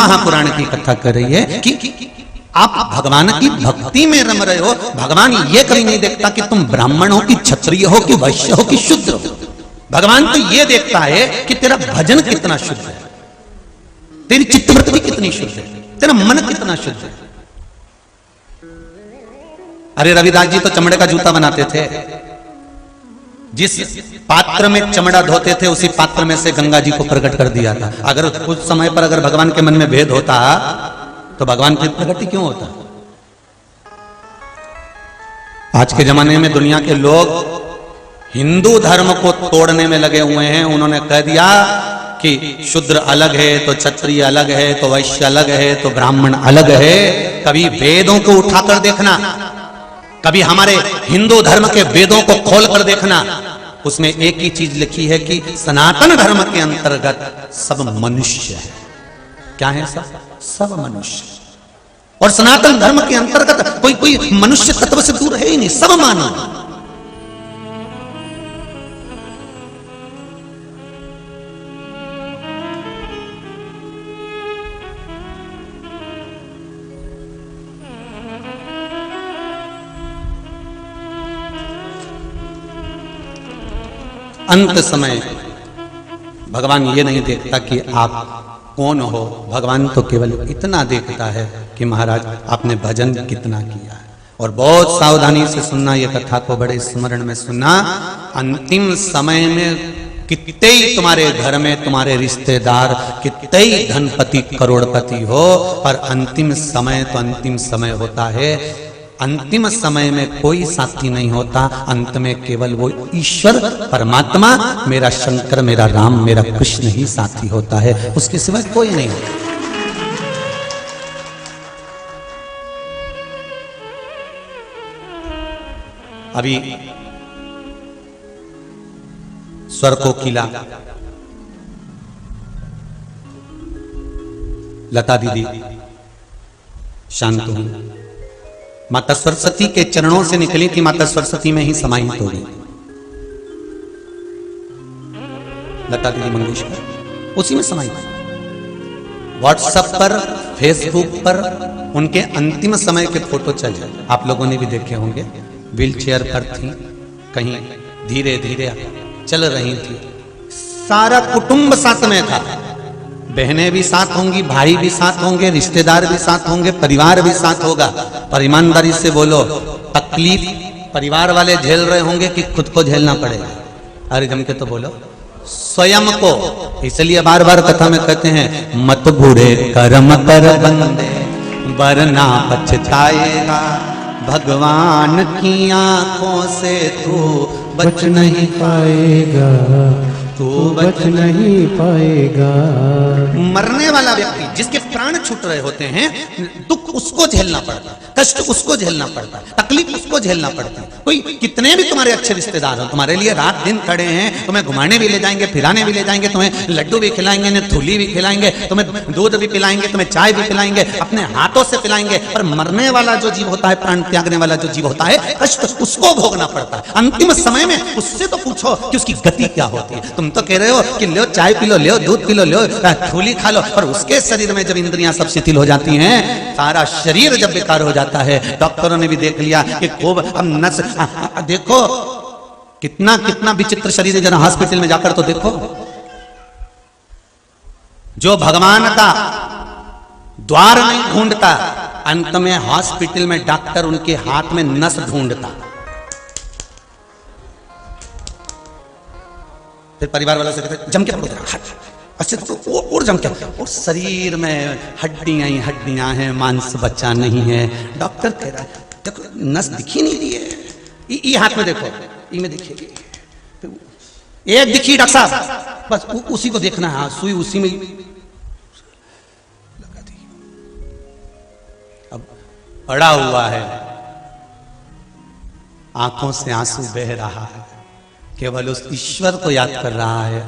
महापुराण की कथा कर रही है कि आप भगवान की भक्ति में रम रहे हो। भगवान ये कभी नहीं देखता कि तुम ब्राह्मण हो कि क्षत्रिय हो कि वैश्य हो कि शूद्र हो। भगवान तो ये देखता है कि तेरा भजन कितना शुद्ध है, तेरी चित्तवृत्ति कितनी शुद्ध है, तेरा मन कितना शुद्ध है। अरे रविदास जी तो चमड़े का जूता बनाते थे। जिस पात्र में चमड़ा धोते थे उसी पात्र में से गंगा जी को प्रकट कर दिया था। अगर उस समय पर अगर भगवान के मन में भेद होता तो भगवान की प्रगति क्यों होता? आज के जमाने में दुनिया के लोग हिंदू धर्म को तोड़ने में लगे हुए हैं। उन्होंने कह दिया कि शूद्र अलग है तो क्षत्रिय अलग है तो वैश्य अलग है तो ब्राह्मण अलग है। कभी वेदों को उठाकर देखना, कभी हमारे हिंदू धर्म के वेदों को खोल कर देखना, उसमें एक ही चीज लिखी है कि सनातन धर्म के अंतर्गत सब मनुष्य है। क्या है? सब मनुष्य। और सनातन धर्म के अंतर्गत कोई मनुष्य तत्व से दूर है ही नहीं, सब मानव। अंत समय भगवान ये नहीं देखता कि आप कौन हो। भगवान तो केवल इतना देखता है कि महाराज आपने भजन कितना किया है। और बहुत सावधानी से सुनना, ये कथा को बड़े स्मरण में सुनना। अंतिम समय में कितने ही तुम्हारे घर में तुम्हारे रिश्तेदार, कितने ही धनपति करोड़पति हो, पर अंतिम समय तो अंतिम समय होता है। अंतिम समय में कोई साथी नहीं होता। अंत में केवल वो ईश्वर परमात्मा, मेरा शंकर, मेरा राम, मेरा कृष्ण ही साथी होता है। उसके सिवा कोई नहीं होता। अभी स्वर कोकिला लता दीदी शांत हुई, माता सरस्वती के चरणों से निकली थी, माता सरस्वती में ही समाहित हो गई। लता दीदी मंगेशकर उसी में समाहित। व्हाट्सएप पर, फेसबुक पर उनके अंतिम समय के फोटो चल जाए, आप लोगों ने भी देखे होंगे। व्हील चेयर पर थी, कहीं धीरे धीरे चल रही थी, सारा कुटुंब साथ में था। बहनें भी साथ होंगी, भाई भी साथ होंगे, रिश्तेदार भी साथ होंगे, परिवार भी साथ होगा। पर ईमानदारी से बोलो, तकलीफ परिवार वाले झेल रहे होंगे कि खुद को झेलना पड़ेगा? अरे जम के तो बोलो, स्वयं को। इसलिए बार बार कथा में कहते हैं, मत बुरे कर्म कर बंदे वरना पछताएगा, भगवान की आंखों से तू बच नहीं पाएगा, तू बच नहीं पाएगा। मरने वाला व्यक्ति जिसके प्राण छूट रहे होते हैं, दुख उसको झेलना पड़ता है, कष्ट उसको झेलना पड़ता है, तकलीफ उसको झेलना पड़ता है। कोई कितने भी तुम्हारे अच्छे रिश्तेदार हो, तुम्हारे लिए रात दिन खड़े हैं, तुम्हें घुमाने भी ले जाएंगे, फिराने भी ले जाएंगे, तुम्हें लड्डू भी खिलाएंगे, थूली भी खिलाएंगे, तुम्हें दूध भी पिलाएंगे, तुम्हें चाय भी पिलाएंगे, अपने हाथों से पिलाएंगे। पर मरने वाला जो जीव होता है, प्राण त्यागने वाला जो जीव होता है, कष्ट उसको भोगना पड़ता है। अंतिम समय में उससे तो पूछो कि उसकी गति क्या होती है। तुम तो कह रहे हो कि लो चाय पी लो, लो दूध पी लो, लो थूली खा लो, पर उसके शरीर में जब इंद्रियां सब शिथिल हो जाती हैं, सारा शरीर जब बेकार हो जाता है, डॉक्टरों ने भी देख लिया कि खूब अब नस, देखो कितना कितना विचित्र शरीर है। जरा हॉस्पिटल में जाकर तो देखो, जो भगवान का द्वार नहीं ढूंढता, अंत में हॉस्पिटल में डॉक्टर उनके हाथ में नस ढूंढता। फिर परिवार वालों से कहते जम के पकड़ो, अच्छे तो और जम के, और शरीर में हड्डियां ही हड्डियां हैं, मांस बचा नहीं है। डॉक्टर कह रहा है देखो नस दिखी नहीं रही है, ये हाथ में देखो, ये में देखिए, एक दिखी डॉक्टर साहब, बस उसी को देखना है, सुई उसी में लगा दी। अब पड़ा हुआ है, आंखों से आंसू बह रहा है, केवल उस ईश्वर को याद कर रहा है।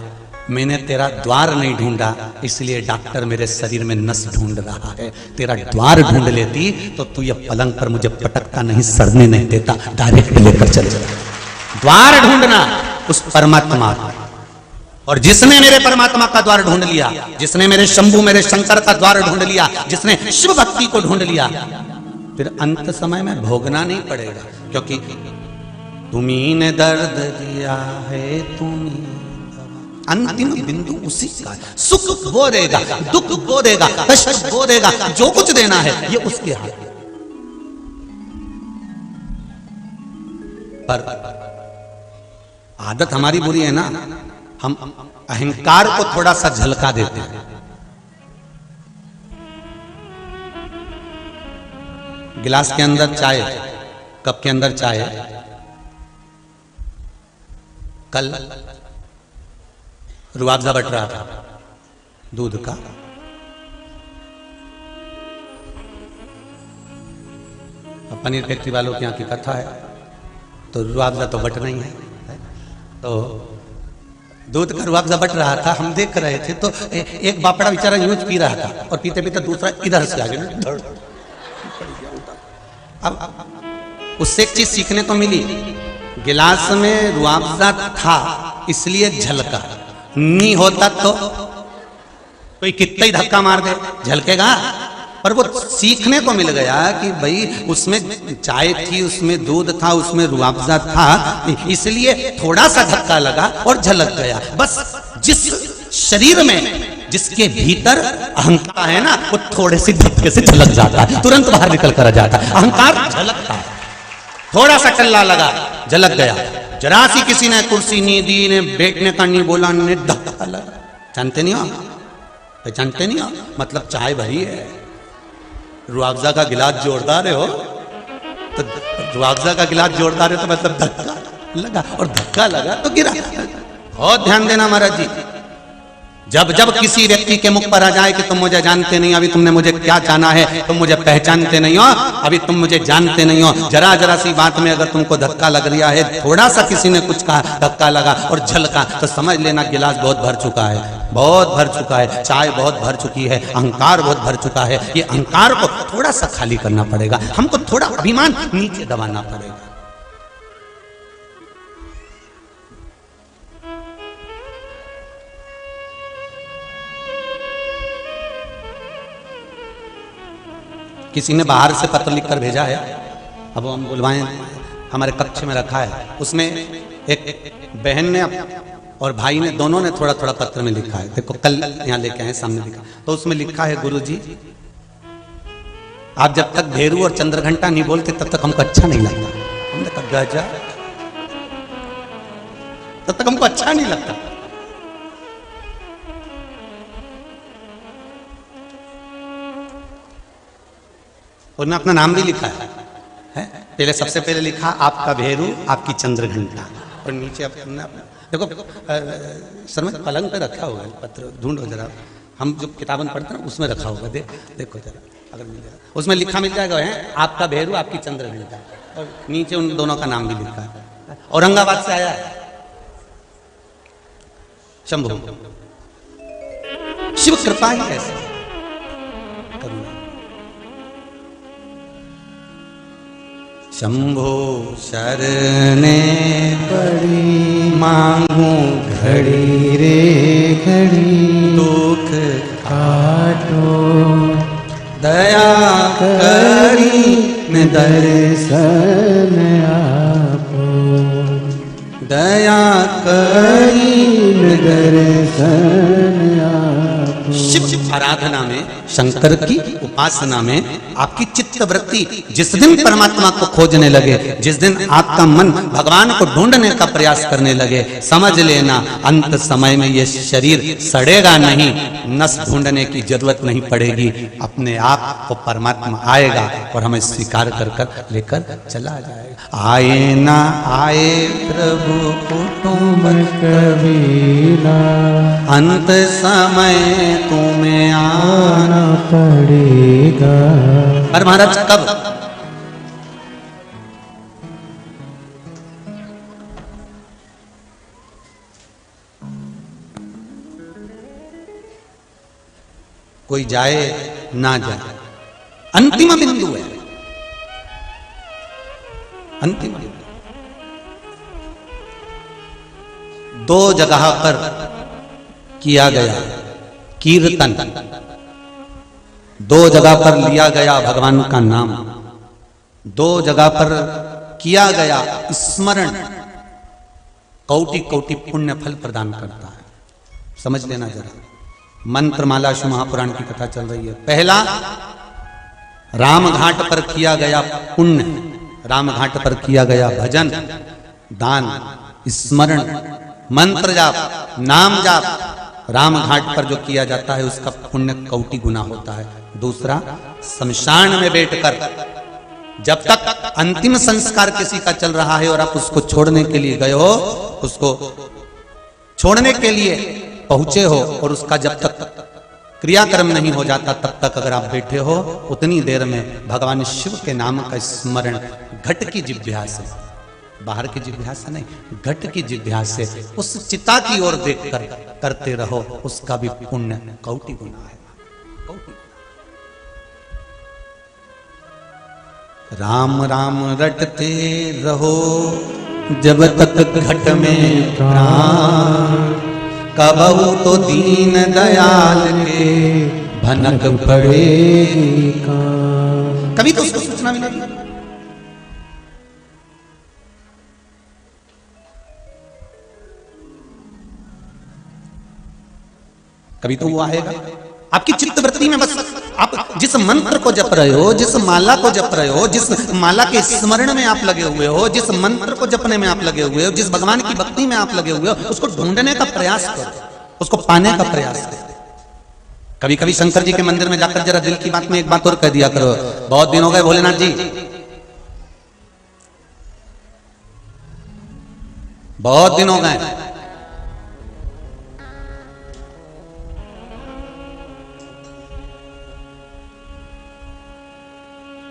मैंने तेरा द्वार नहीं ढूंढा, इसलिए डॉक्टर मेरे शरीर में नस ढूंढ रहा है। तेरा द्वार ढूंढ लेती तो तू ये पलंग पर मुझे पटकता नहीं, सड़ने नहीं देता, डायरेक्ट लेकर चले जाता। द्वार ढूंढना उस परमात्मा का, और जिसने मेरे परमात्मा का द्वार ढूंढ लिया, जिसने मेरे शंभु मेरे शंकर का द्वार ढूंढ लिया, जिसने शिव भक्ति को ढूंढ लिया, फिर अंत समय में भोगना नहीं पड़ेगा, क्योंकि तुम्ही ने दर्द दिया है, तुम्ही अंतिम बिंदु उसी का है। सुख वो देगा, दुख वो देगा, कष्ट वो देगा, जो कुछ देना है ये उसके हाथ। पर आदत हमारी बुरी है ना, हम अहंकार को थोड़ा सा झलका देते हैं। गिलास के अंदर चाय, कप के अंदर चाय, कल रुआवजा बट रहा था दूध का, पनीर फैक्ट्री वालों की यहाँ की कथा है, तो रुआवजा तो बट नहीं है, तो दूध का रुआवजा बट रहा था, हम देख रहे थे, तो एक बापड़ा बेचारा यूज पी रहा था और पीते पीते दूसरा इधर से आ गया। अब उससे एक चीज सीखने को मिली, गिलास में रुआवजा था इसलिए झलका, नहीं होता तो कोई कितना ही धक्का मार दे झलकेगा। पर वो सीखने को मिल गया कि भाई उसमें चाय थी, उसमें दूध था, उसमें रुआवजा था, इसलिए थोड़ा सा धक्का लगा और झलक गया। बस जिस शरीर में जिसके भीतर अहंकार है ना, वो थोड़े से धक्के से झलक जाता है, तुरंत बाहर निकल कर आ जाता है। अहंकार झलकता है, थोड़ा सा टल्ला लगा झलक गया। जरा सी किसी ने कुर्सी नहीं दी, ने बैठने का नहीं बोला, ने धक्का लगा। जानते नहीं हो, पहचानते नहीं हो, मतलब चाय भरी है, रुआवजा का गिलास जोरदार है हो, तो रुआवजा का गिलास जोरदार है तो मतलब धक्का लगा, और धक्का लगा तो गिरा। बहुत ध्यान देना महाराज जी, जब जब किसी व्यक्ति के मुख पर आ जाए कि तुम मुझे जानते नहीं, अभी तुमने मुझे क्या जाना है, तुम मुझे पहचानते नहीं हो, अभी तुम मुझे जानते नहीं हो, जरा जरा सी बात में अगर तुमको धक्का लग रहा है, थोड़ा सा किसी ने कुछ कहा, धक्का लगा और झलका, तो समझ लेना गिलास बहुत भर चुका है, बहुत भर चुका है, चाय बहुत भर चुकी है, अहंकार बहुत भर चुका है। ये अहंकार को थोड़ा सा खाली करना पड़ेगा, हमको थोड़ा अभिमान नीचे दबाना पड़ेगा। किसी ने बाहर से पत्र लिखकर भेजा है, अब हम बुलवाएं, हमारे कक्ष में रखा है, उसमें एक बहन ने और भाई ने, दोनों ने थोड़ा थोड़ा पत्र में लिखा है। देखो कल यहाँ लेके आए सामने लिखा, तो उसमें लिखा है, गुरुजी आप जब तक भेरू और चंद्रघंटा नहीं बोलते तब तक हमको अच्छा नहीं लगता। हमने कहा गजा, तब तक हमको अच्छा नहीं लगता। उन्होंने अपना नाम भी लिखा है, पहले सबसे पहले लिखा आपका भेरू आपकी चंद्रघंटा, और नीचे अपना देखो सर में पलंग पे रखा होगा पत्र, ढूंढो जरा, हम जो किताबन पढ़ते हैं उसमें रखा होगा, देखो जरा अगर मिल जाएगा, उसमें लिखा मिल जाएगा है आपका भेरू आपकी चंद्रघंटा, और नीचे उन दोनों का नाम भी लिखा है। औरंगाबाद से आया है शंभू, शिव कृपा ही ऐसे करुणा। शंभो शरणे पड़ी मांगू घड़ी रे घड़ी, दुख काटो दया करी न दर्शन आपो, दया करी न दर्शन आपो। शिव आराधना में, शंकर की उपासना में आपकी चित्त वृत्ति जिस दिन परमात्मा को खोजने लगे, जिस दिन आपका मन भगवान को ढूंढने का प्रयास करने लगे, समझ लेना अंत समय में ये शरीर सड़ेगा नहीं, नस ढूंढने की जरूरत नहीं पड़ेगी, अपने आप को परमात्मा आएगा और हमें स्वीकार कर कर लेकर चला जाएगा। आए ना आए प्रभु कुटुंब कबीरा, अंत समय तुम्हें आना पड़ेगा। पर महाराज कब? कोई जाए ना जाए, अंतिम बिंदु है, अंतिम बिंदु। दो जगह पर किया गया कीर्तन, 2 जगह पर लिया गया भगवान का नाम, 2 जगह पर किया गया स्मरण, कोटि कोटि पुण्य फल प्रदान करता है। समझ लेना जरा। मंत्रमाला शिव महापुराण की कथा चल रही है। पहला, राम घाट पर किया गया पुण्य, राम घाट पर किया गया भजन, दान, स्मरण, मंत्र जाप, नाम जाप, राम घाट पर जो किया जाता है उसका पुण्य कोटि गुना होता है। दूसरा, शमशान में बैठकर जब तक अंतिम संस्कार किसी का चल रहा है और आप उसको छोड़ने के लिए गए हो, उसको छोड़ने के लिए पहुंचे हो और उसका जब तक क्रियाक्रम नहीं हो जाता तब तक अगर आप बैठे हो, उतनी देर में भगवान शिव के नाम का स्मरण घट की जिह्वा से, बाहर की जिह्वा से नहीं, घट की जिह्वा से उस चिता की ओर देखकर करते रहो, उसका भी पुण्य कोटि गुना है। राम राम रटते रहो जब तक घट में प्राण, कबहू तो दीन दयाल के भनक पड़ेगी का। कभी तो उसको सूचना मिलेगी। कभी तो वो आएगा आपकी चित्त वृत्ति में। बस आप जिस मंत्र को जप रहे हो, जिस माला को जप रहे हो, जिस माला के स्मरण में आप लगे हुए हो, जिस मंत्र को जपने में आप लगे हुए हो, जिस भगवान की भक्ति में आप लगे हुए हो, उसको ढूंढने का प्रयास करो, उसको पाने का प्रयास करो। कभी कभी शंकर जी के मंदिर में जाकर जरा दिल की बात में एक बात और कह दिया करो, बहुत दिन हो गए भोलेनाथ जी, बहुत दिन हो गए,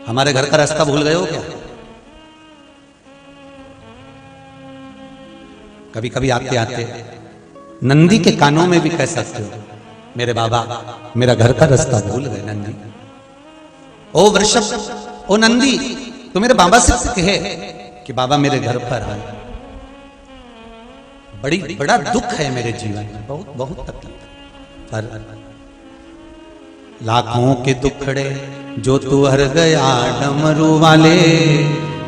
हमारे घर का रास्ता भूल गए हो क्या? कभी कभी आते आते नंदी के कानों में भी कह सकते हो, मेरे बाबा मेरा घर का रास्ता भूल गए नंदी। ओ वृषभ, ओ नंदी, तो मेरे बाबा से कहे कि बाबा मेरे घर पर आए, बड़ा दुख है मेरे जीवन में, बहुत बहुत तकलीफ, पर लाखों के दुखड़े जो तू हर गया डमरू वाले,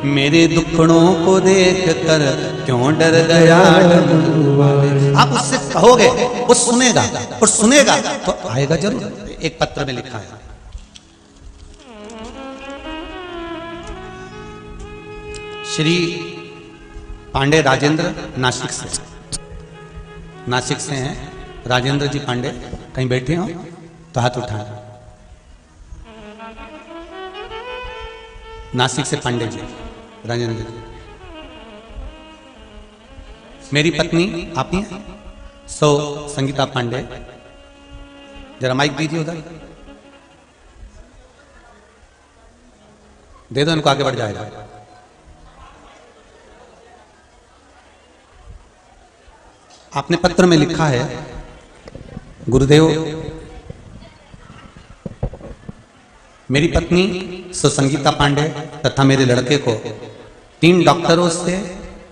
मेरे दुखड़ों को देख कर क्यों डर गया डमरू वाले। आप उससे कहोगे, वो सुनेगा, और सुनेगा तो आएगा जरूर। एक पत्र में लिखा है, श्री पांडे राजेंद्र, नासिक से हैं राजेंद्र जी पांडे, कहीं बैठे हो तो हाथ उठाएं। नासिक से पांडे जी, राजेंद्र जी। मेरी पत्नी आप ही हैं, संगीता पांडे, जरा माइक दीजिए उधर, दे दो इनको, आगे बढ़ जाएगा। आपने पत्र में लिखा है, गुरुदेव मेरी पत्नी संगीता पांडे तथा मेरे लड़के को 3 डॉक्टरों से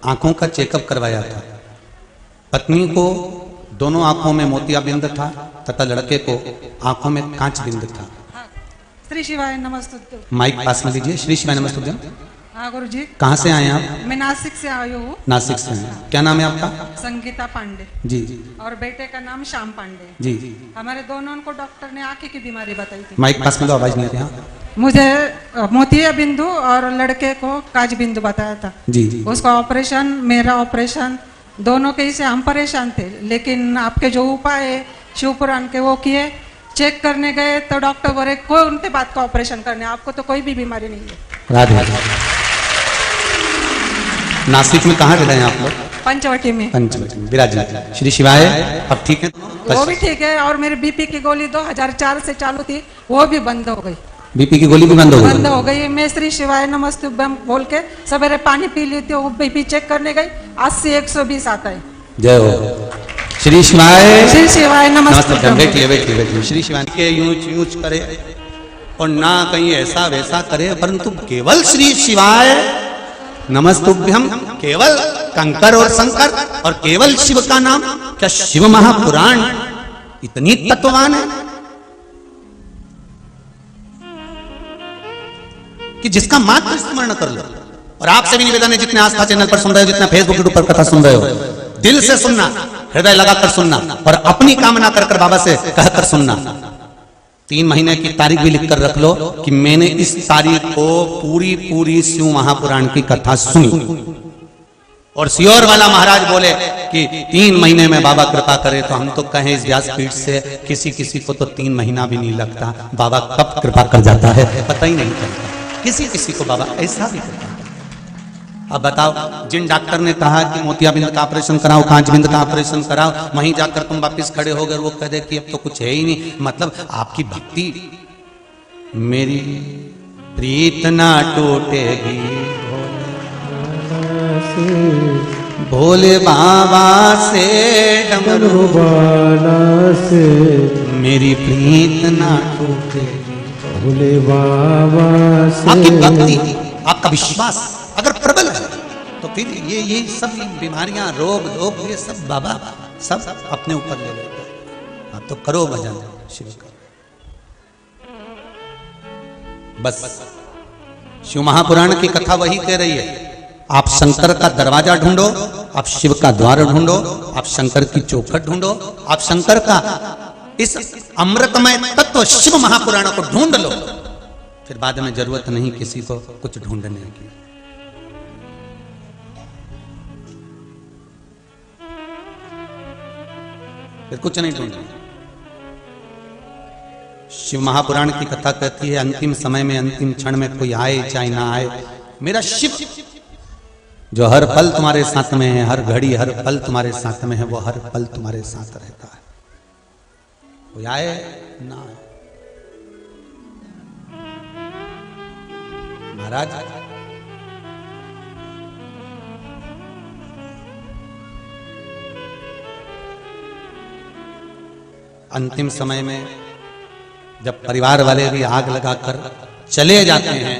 आंखों का चेकअप करवाया था। पत्नी को दोनों आंखों में मोतियाबिंद था तथा लड़के को आंखों में कांच बिंद था। श्री शिवाय नमस्तुभ्यं। माइक पास में लीजिए। श्री शिवाय नमस्तुभ्यं। हाँ गुरु जी। कहाँ से आए आप? मैं नासिक से आई हूँ। नासिक से हैं। क्या नाम है आपका? संगीता पांडे जी। और बेटे का नाम श्याम पांडे जी। हमारे दोनों को डॉक्टर ने आंखें की बीमारी बताई थी। माइक पास में लो, आवाज नहीं आती। मुझे मोतिया बिंदु और लड़के को काज बिंदु बताया था जी। उसका ऑपरेशन, मेरा ऑपरेशन, दोनों के से हम परेशान थे, लेकिन आपके जो उपाय है शिवपुराण के वो किए। चेक करने गए तो डॉक्टर बोले कोई उनके बात का ऑपरेशन करने, आपको तो कोई भी बीमारी नहीं है। राधे। नासिक में कहाँ रह रहे हैं आप लोग? पंचवटी में। पंचवटी में विराजमान। श्री शिवाय। अब ठीक है? वो भी ठीक है। और मेरी बीपी की गोली 2004 से चालू थी, वो भी बंद हो गई। बीपी की गोली भी बंद हो गई। मैं श्री शिवाय नमस्तुभ्यं बोल के सवेरे पानी पी ली थी, वो बीपी चेक करने गई 80-120 आता है। जय हो। श्री शिवाय। श्री शिवाय नमस्तुभ्यं। बैठिए। श्री शिवाय के यूज करे और ना कहीं ऐसा वैसा करे, परंतु केवल श्री शिवाय नमस्तुभ्यं, केवल कंकर और शंकर और केवल शिव का नाम। क्या शिव महापुराण इतनी तत्ववान है कि जिसका मात्र स्मरण कर लो। और आपसे भी निवेदन है, जितने आस्था चैनल पर सुन रहे हो, जितने फेसबुक यूट्यूब पर कथा सुन रहे हो, दिल से सुनना, हृदय लगाकर सुनना और अपनी कामना कर कर बाबा से कहकर सुनना। 3 महीने की तारीख भी लिखकर रख लो कि मैंने इस तारीख को पूरी शिव महापुराण की कथा सुनी। और सियोर वाला महाराज बोले कि 3 महीने में बाबा कृपा करे, तो हम तो कहें इस व्यासपीठ से किसी को तो 3 महीना भी नहीं लगता। बाबा कब कृपा कर जाता है पता ही नहीं चलता। किसी को बाबा ऐसा भी करता है। अब बताओ, जिन डॉक्टर ने कहा कि मोतियाबिंद का ऑपरेशन कराओ, कांचबिंद का ऑपरेशन कराओ, वहीं जाकर तुम वापिस खड़े हो गए, वो कह दे कि अब तो कुछ है ही नहीं। मतलब आपकी भक्ति, मेरी प्रीत ना टूटेगी भोले बाबा से, डमरू बाला से, मेरी प्रीत ना टूटेगी भोले बाबा से। आपकी भक्ति, आपका विश्वास अगर प्रबल है तो फिर ये सब बीमारियां, रोग ये सब बाबा सब अपने ऊपर ले लेता है। आप तो करो भजन शिव का। बस शिव महापुराण की कथा वही कह रही है, आप शंकर का दरवाजा ढूंढो, आप शिव का द्वार ढूंढो, आप शंकर की चौखट ढूंढो, आप शंकर का इस अमृतमय तत्व शिव महापुराण को ढूंढ लो, फिर बाद में जरूरत नहीं किसी को कुछ ढूंढने की। फिर कुछ नहीं ढूंढना। शिव महापुराण की कथा कहती है, अंतिम समय में, अंतिम क्षण में कोई आए चाहे ना आए, मेरा शिव जो हर पल तुम्हारे साथ में है, हर घड़ी हर पल तुम्हारे साथ में है, वो हर पल तुम्हारे साथ रहता है। कोई आए ना आए। महाराज अंतिम समय में जब परिवार वाले भी आग लगाकर चले जाते हैं,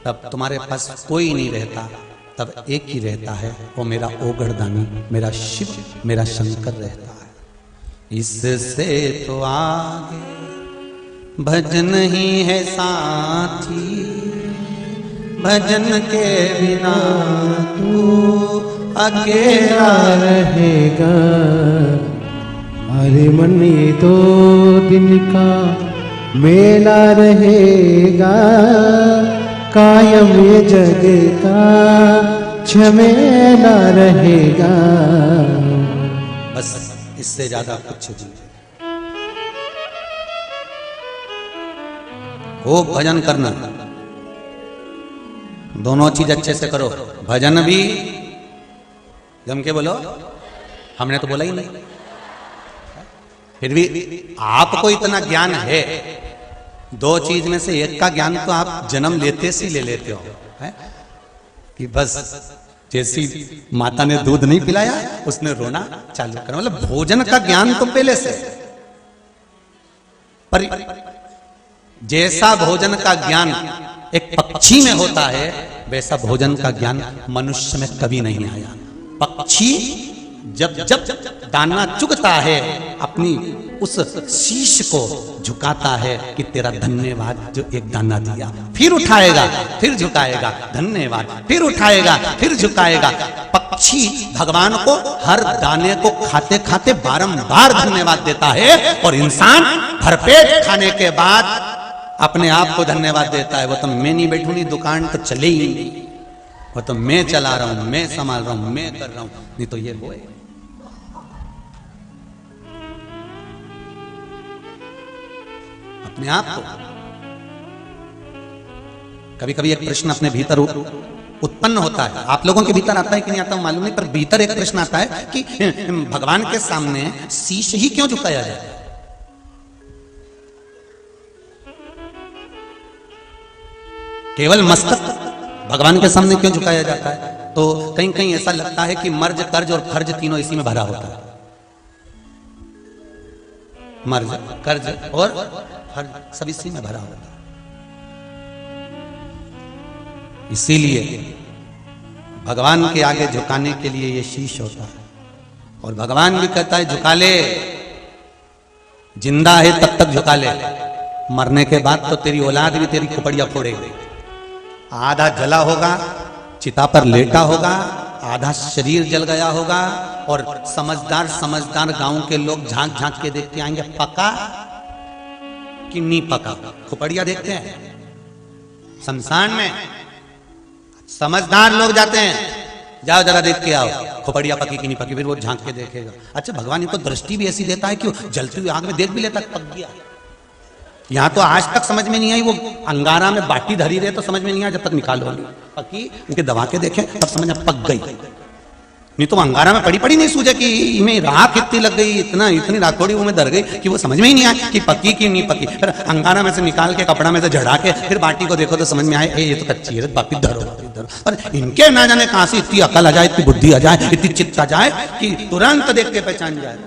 तब तुम्हारे पास कोई नहीं रहता, तब एक ही रहता है, वो मेरा ओगरदानी, मेरा शिव, मेरा शंकर रहता है। इससे तो आगे भजन ही है साथी, भजन के बिना तू अकेला रहेगा। अरे मन ये 2 दिन का मेला रहेगा, कायम ये जग का झमेला रहेगा। बस इससे ज्यादा कुछ नहीं। खूब भजन करना, दोनों चीज अच्छे से करो। भजन भी जम के बोलो, हमने तो बोला ही नहीं। फिर भी आपको इतना ज्ञान है, 2 चीज में से एक का ज्ञान तो आप जन्म लेते से ले लेते हो, है? कि बस जैसी माता ने दूध नहीं पिलाया उसने रोना चालू करा। मतलब भोजन का ज्ञान तो पहले से, पर जैसा भोजन का ज्ञान एक पक्षी में होता है, वैसा भोजन का ज्ञान मनुष्य में कभी नहीं आया। पक्षी जब जब दाना चुगता है, अपनी उस शीश को झुकाता है कि तेरा धन्यवाद जो एक दाना दिया, फिर उठाएगा, फिर झुकाएगा, धन्यवाद, फिर उठाएगा, फिर झुकाएगा। पक्षी भगवान को हर दाने को खाते खाते बारंबार धन्यवाद देता है, और इंसान भरपेट खाने के बाद अपने आप को धन्यवाद देता है। वो तो मैं नहीं बैठूंगी, दुकान तो चले ही नहीं, वो तो मैं चला रहा हूं, मैं संभाल रहा हूं, मैं कर रहा हूं, नहीं तो ये वो है। अपने आप को कभी कभी एक प्रश्न अपने भीतर उत्पन्न होता है, आप लोगों के भीतर आता है कि नहीं आता मालूम नहीं, पर भीतर एक प्रश्न आता है कि भगवान के सामने शीश ही क्यों झुकाया जाता है? केवल मस्तक भगवान के सामने क्यों झुकाया जाता है? तो कहीं कहीं ऐसा लगता है कि मर्ज, कर्ज और खर्ज तीनों इसी में भरा होता है। मर्ज, कर्ज और खर्ज सब इसी में भरा होता है। इसीलिए भगवान के आगे झुकाने के लिए ये शीश होता है। और भगवान भी कहता है झुका ले, जिंदा है तब तक झुका ले, मरने के बाद तो तेरी औलाद भी तेरी खोपड़ियां फोड़ेगी। आधा जला होगा, चिता पर लेटा होगा, आधा शरीर जल गया होगा, और समझदार गांव के लोग झांक झांक के देखते आएंगे पका कि नहीं पका। खोपड़िया देखते हैं शमशान में, समझदार लोग जाते हैं, जाओ जरा देख के आओ खोपड़िया पकी कि नहीं पकी, फिर वो झांक के देखेगा। अच्छा, भगवान इनको दृष्टि भी ऐसी देता है कि जलती हुई आग में देख भी लेता है पक गया। यहाँ तो आज तक समझ में नहीं आई, वो अंगारा में बाटी धरी रहे तो समझ में नहीं आया, जब तक निकालो नहीं पकी, उनके दबा के देखे तब समझ में पक गई। नहीं तो अंगारा में पड़ी नहीं सूझे कि इमें राख इतनी लग गई, इतनी राखोड़ी वो में दर गई कि वो समझ में ही नहीं आया कि पकी कि नहीं पकी। फिर अंगारा में से निकाल के कपड़ा में से झड़ा के फिर बाटी को देखो तो समझ में आए ये तो कच्ची है, वापिस धरो। और इनके ना जाने कहां से इतनी अकल आ जाए, इतनी बुद्धि आ जाए, इतनी चित्त आ जाए कि तुरंत देख के पहचान जाए।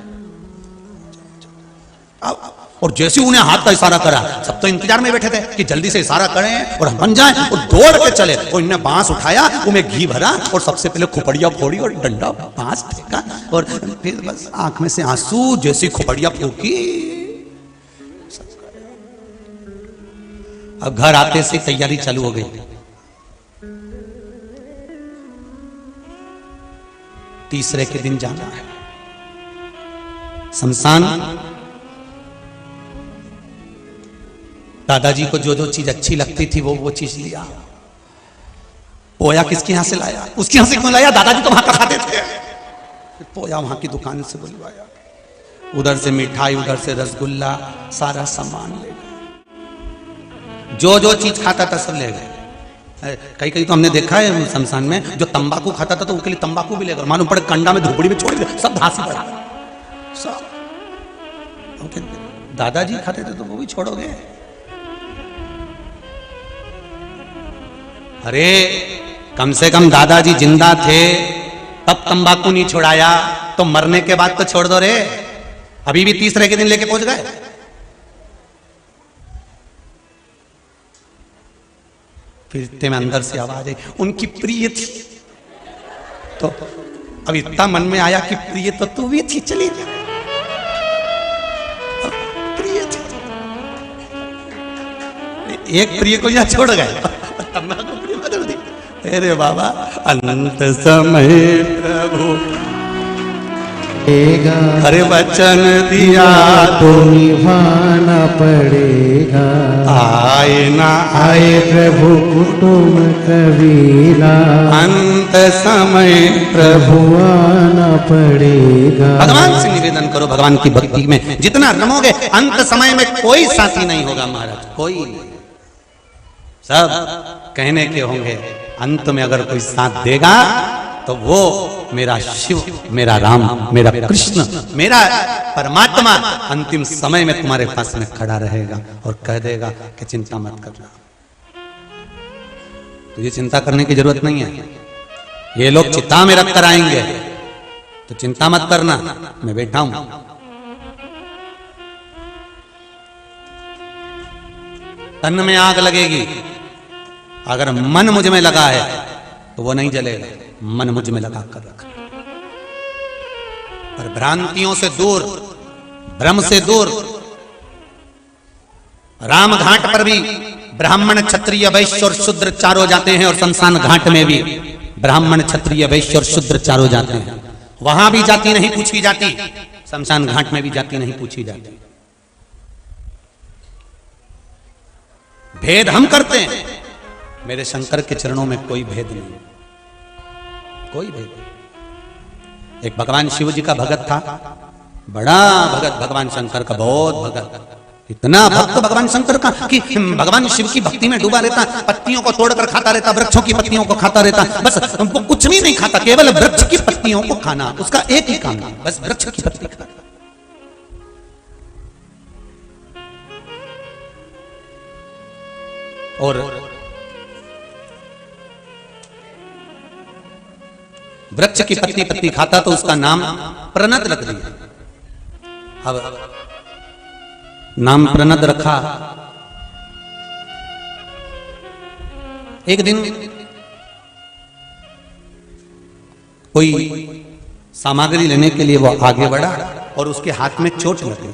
और जैसे उन्हें हाथ का इशारा करा, सब तो इंतजार में बैठे थे कि जल्दी से इशारा करें और हम बन जाएं, और दौड़ के चले। और इन्हें बांस उठाया, उनमें घी भरा और सबसे पहले खोपड़िया फोड़ी और डंडा बांस फेंका, और फिर बस आंख में से आंसू, जैसी खोपड़िया फूकी। अब घर आते से तैयारी चालू हो गई। तीसरे के दिन जाना है शमशान। दादाजी को जो जो चीज अच्छी लगती थी वो चीज लिया। पोया किसके यहां से लाया, उसके यहां से क्यों लाया, दादाजी तो वहां का खाते थे। पोया वहां की दुकान से बुलवाया, उधर से मिठाई, उधर से रसगुल्ला, सारा सामान ले गए। जो चीज खाता था सब ले गए। कई तो हमने देखा है शमशान में, जो तंबाकू खाता था तो उसके लिए तंबाकू भी ले गए, मालूम पड़े कंडा में धुपड़ी में छोड़ दिया, सब धासी पड़ा सब। दादाजी खाते थे तो वो भी छोड़ोगे। अरे कम से कम दादाजी जिंदा थे तब तंबाकू नहीं छोड़ाया, तो मरने के बाद तो छोड़ दो रे। अभी भी तीसरे के दिन लेके पहुंच गए। फिर इतने में अंदर से आवाज आई, उनकी प्रिय थी। तो अब इतना मन में आया कि प्रिय तो तू भी थी, चली जा। प्रिय थी, एक प्रिय को यहाँ छोड़ गए, तंबाकू प्रिय बदल दी। अरे बाबा, अनंत समय प्रभु अरे वचन दिया तो निभाना पड़ेगा, आए ना आए प्रभु कुटुंब कबीला, अंत समय प्रभु आना पड़ेगा। भगवान से निवेदन करो, भगवान की भक्ति में जितना रमोगे अंत समय में कोई साथी नहीं होगा महाराज, कोई। सब कहने के होंगे, अंत में अगर कोई साथ देगा तो वो मेरा शिव, मेरा राम, मेरा कृष्ण, मेरा परमात्मा अंतिम समय में तुम्हारे पास में खड़ा रहेगा और कह देगा कि चिंता मत करना। तुझे चिंता करने की जरूरत नहीं है, ये लोग चिता में रख कर आएंगे, तो चिंता मत करना, मैं बैठा हूं। तन में आग लगेगी, अगर मन मुझ में लगा है तो वो नहीं जलेगा, मन मुझ में लगा कर रख। पर भ्रांतियों से दूर, भ्रम से दूर। राम घाट पर भी ब्राह्मण, क्षत्रिय, वैश्य और शूद्र चारों जाते हैं, और शमशान घाट में भी ब्राह्मण, क्षत्रिय, वैश्य और शूद्र चारों जाते हैं। वहां भी जाति नहीं पूछी जाती, शमशान घाट में भी जाति नहीं पूछी जाती। भेद हम करते हैं, मेरे शंकर के चरणों में कोई भेद नहीं, कोई भेद नहीं। एक भगवान शिव जी का भगत था, बड़ा भगत भगवान शंकर का, बहुत भगत, इतना भक्त भगवान शंकर का कि भगवान शिव की भक्ति में डूबा रहता, पत्तियों को तोड़कर खाता रहता, वृक्षों की पत्तियों को खाता रहता, बस वो कुछ भी नहीं खाता, केवल वृक्ष की पत्तियों को खाना, उसका एक ही काम था, बस वृक्ष की पत्ती खाना। और वृक्ष की पत्ती पत्ती खाता तो उसका नाम प्रणद रख दिया। अब नाम प्रणद रखा। एक दिन कोई सामग्री लेने के लिए वो आगे बढ़ा और उसके हाथ में चोट लगी।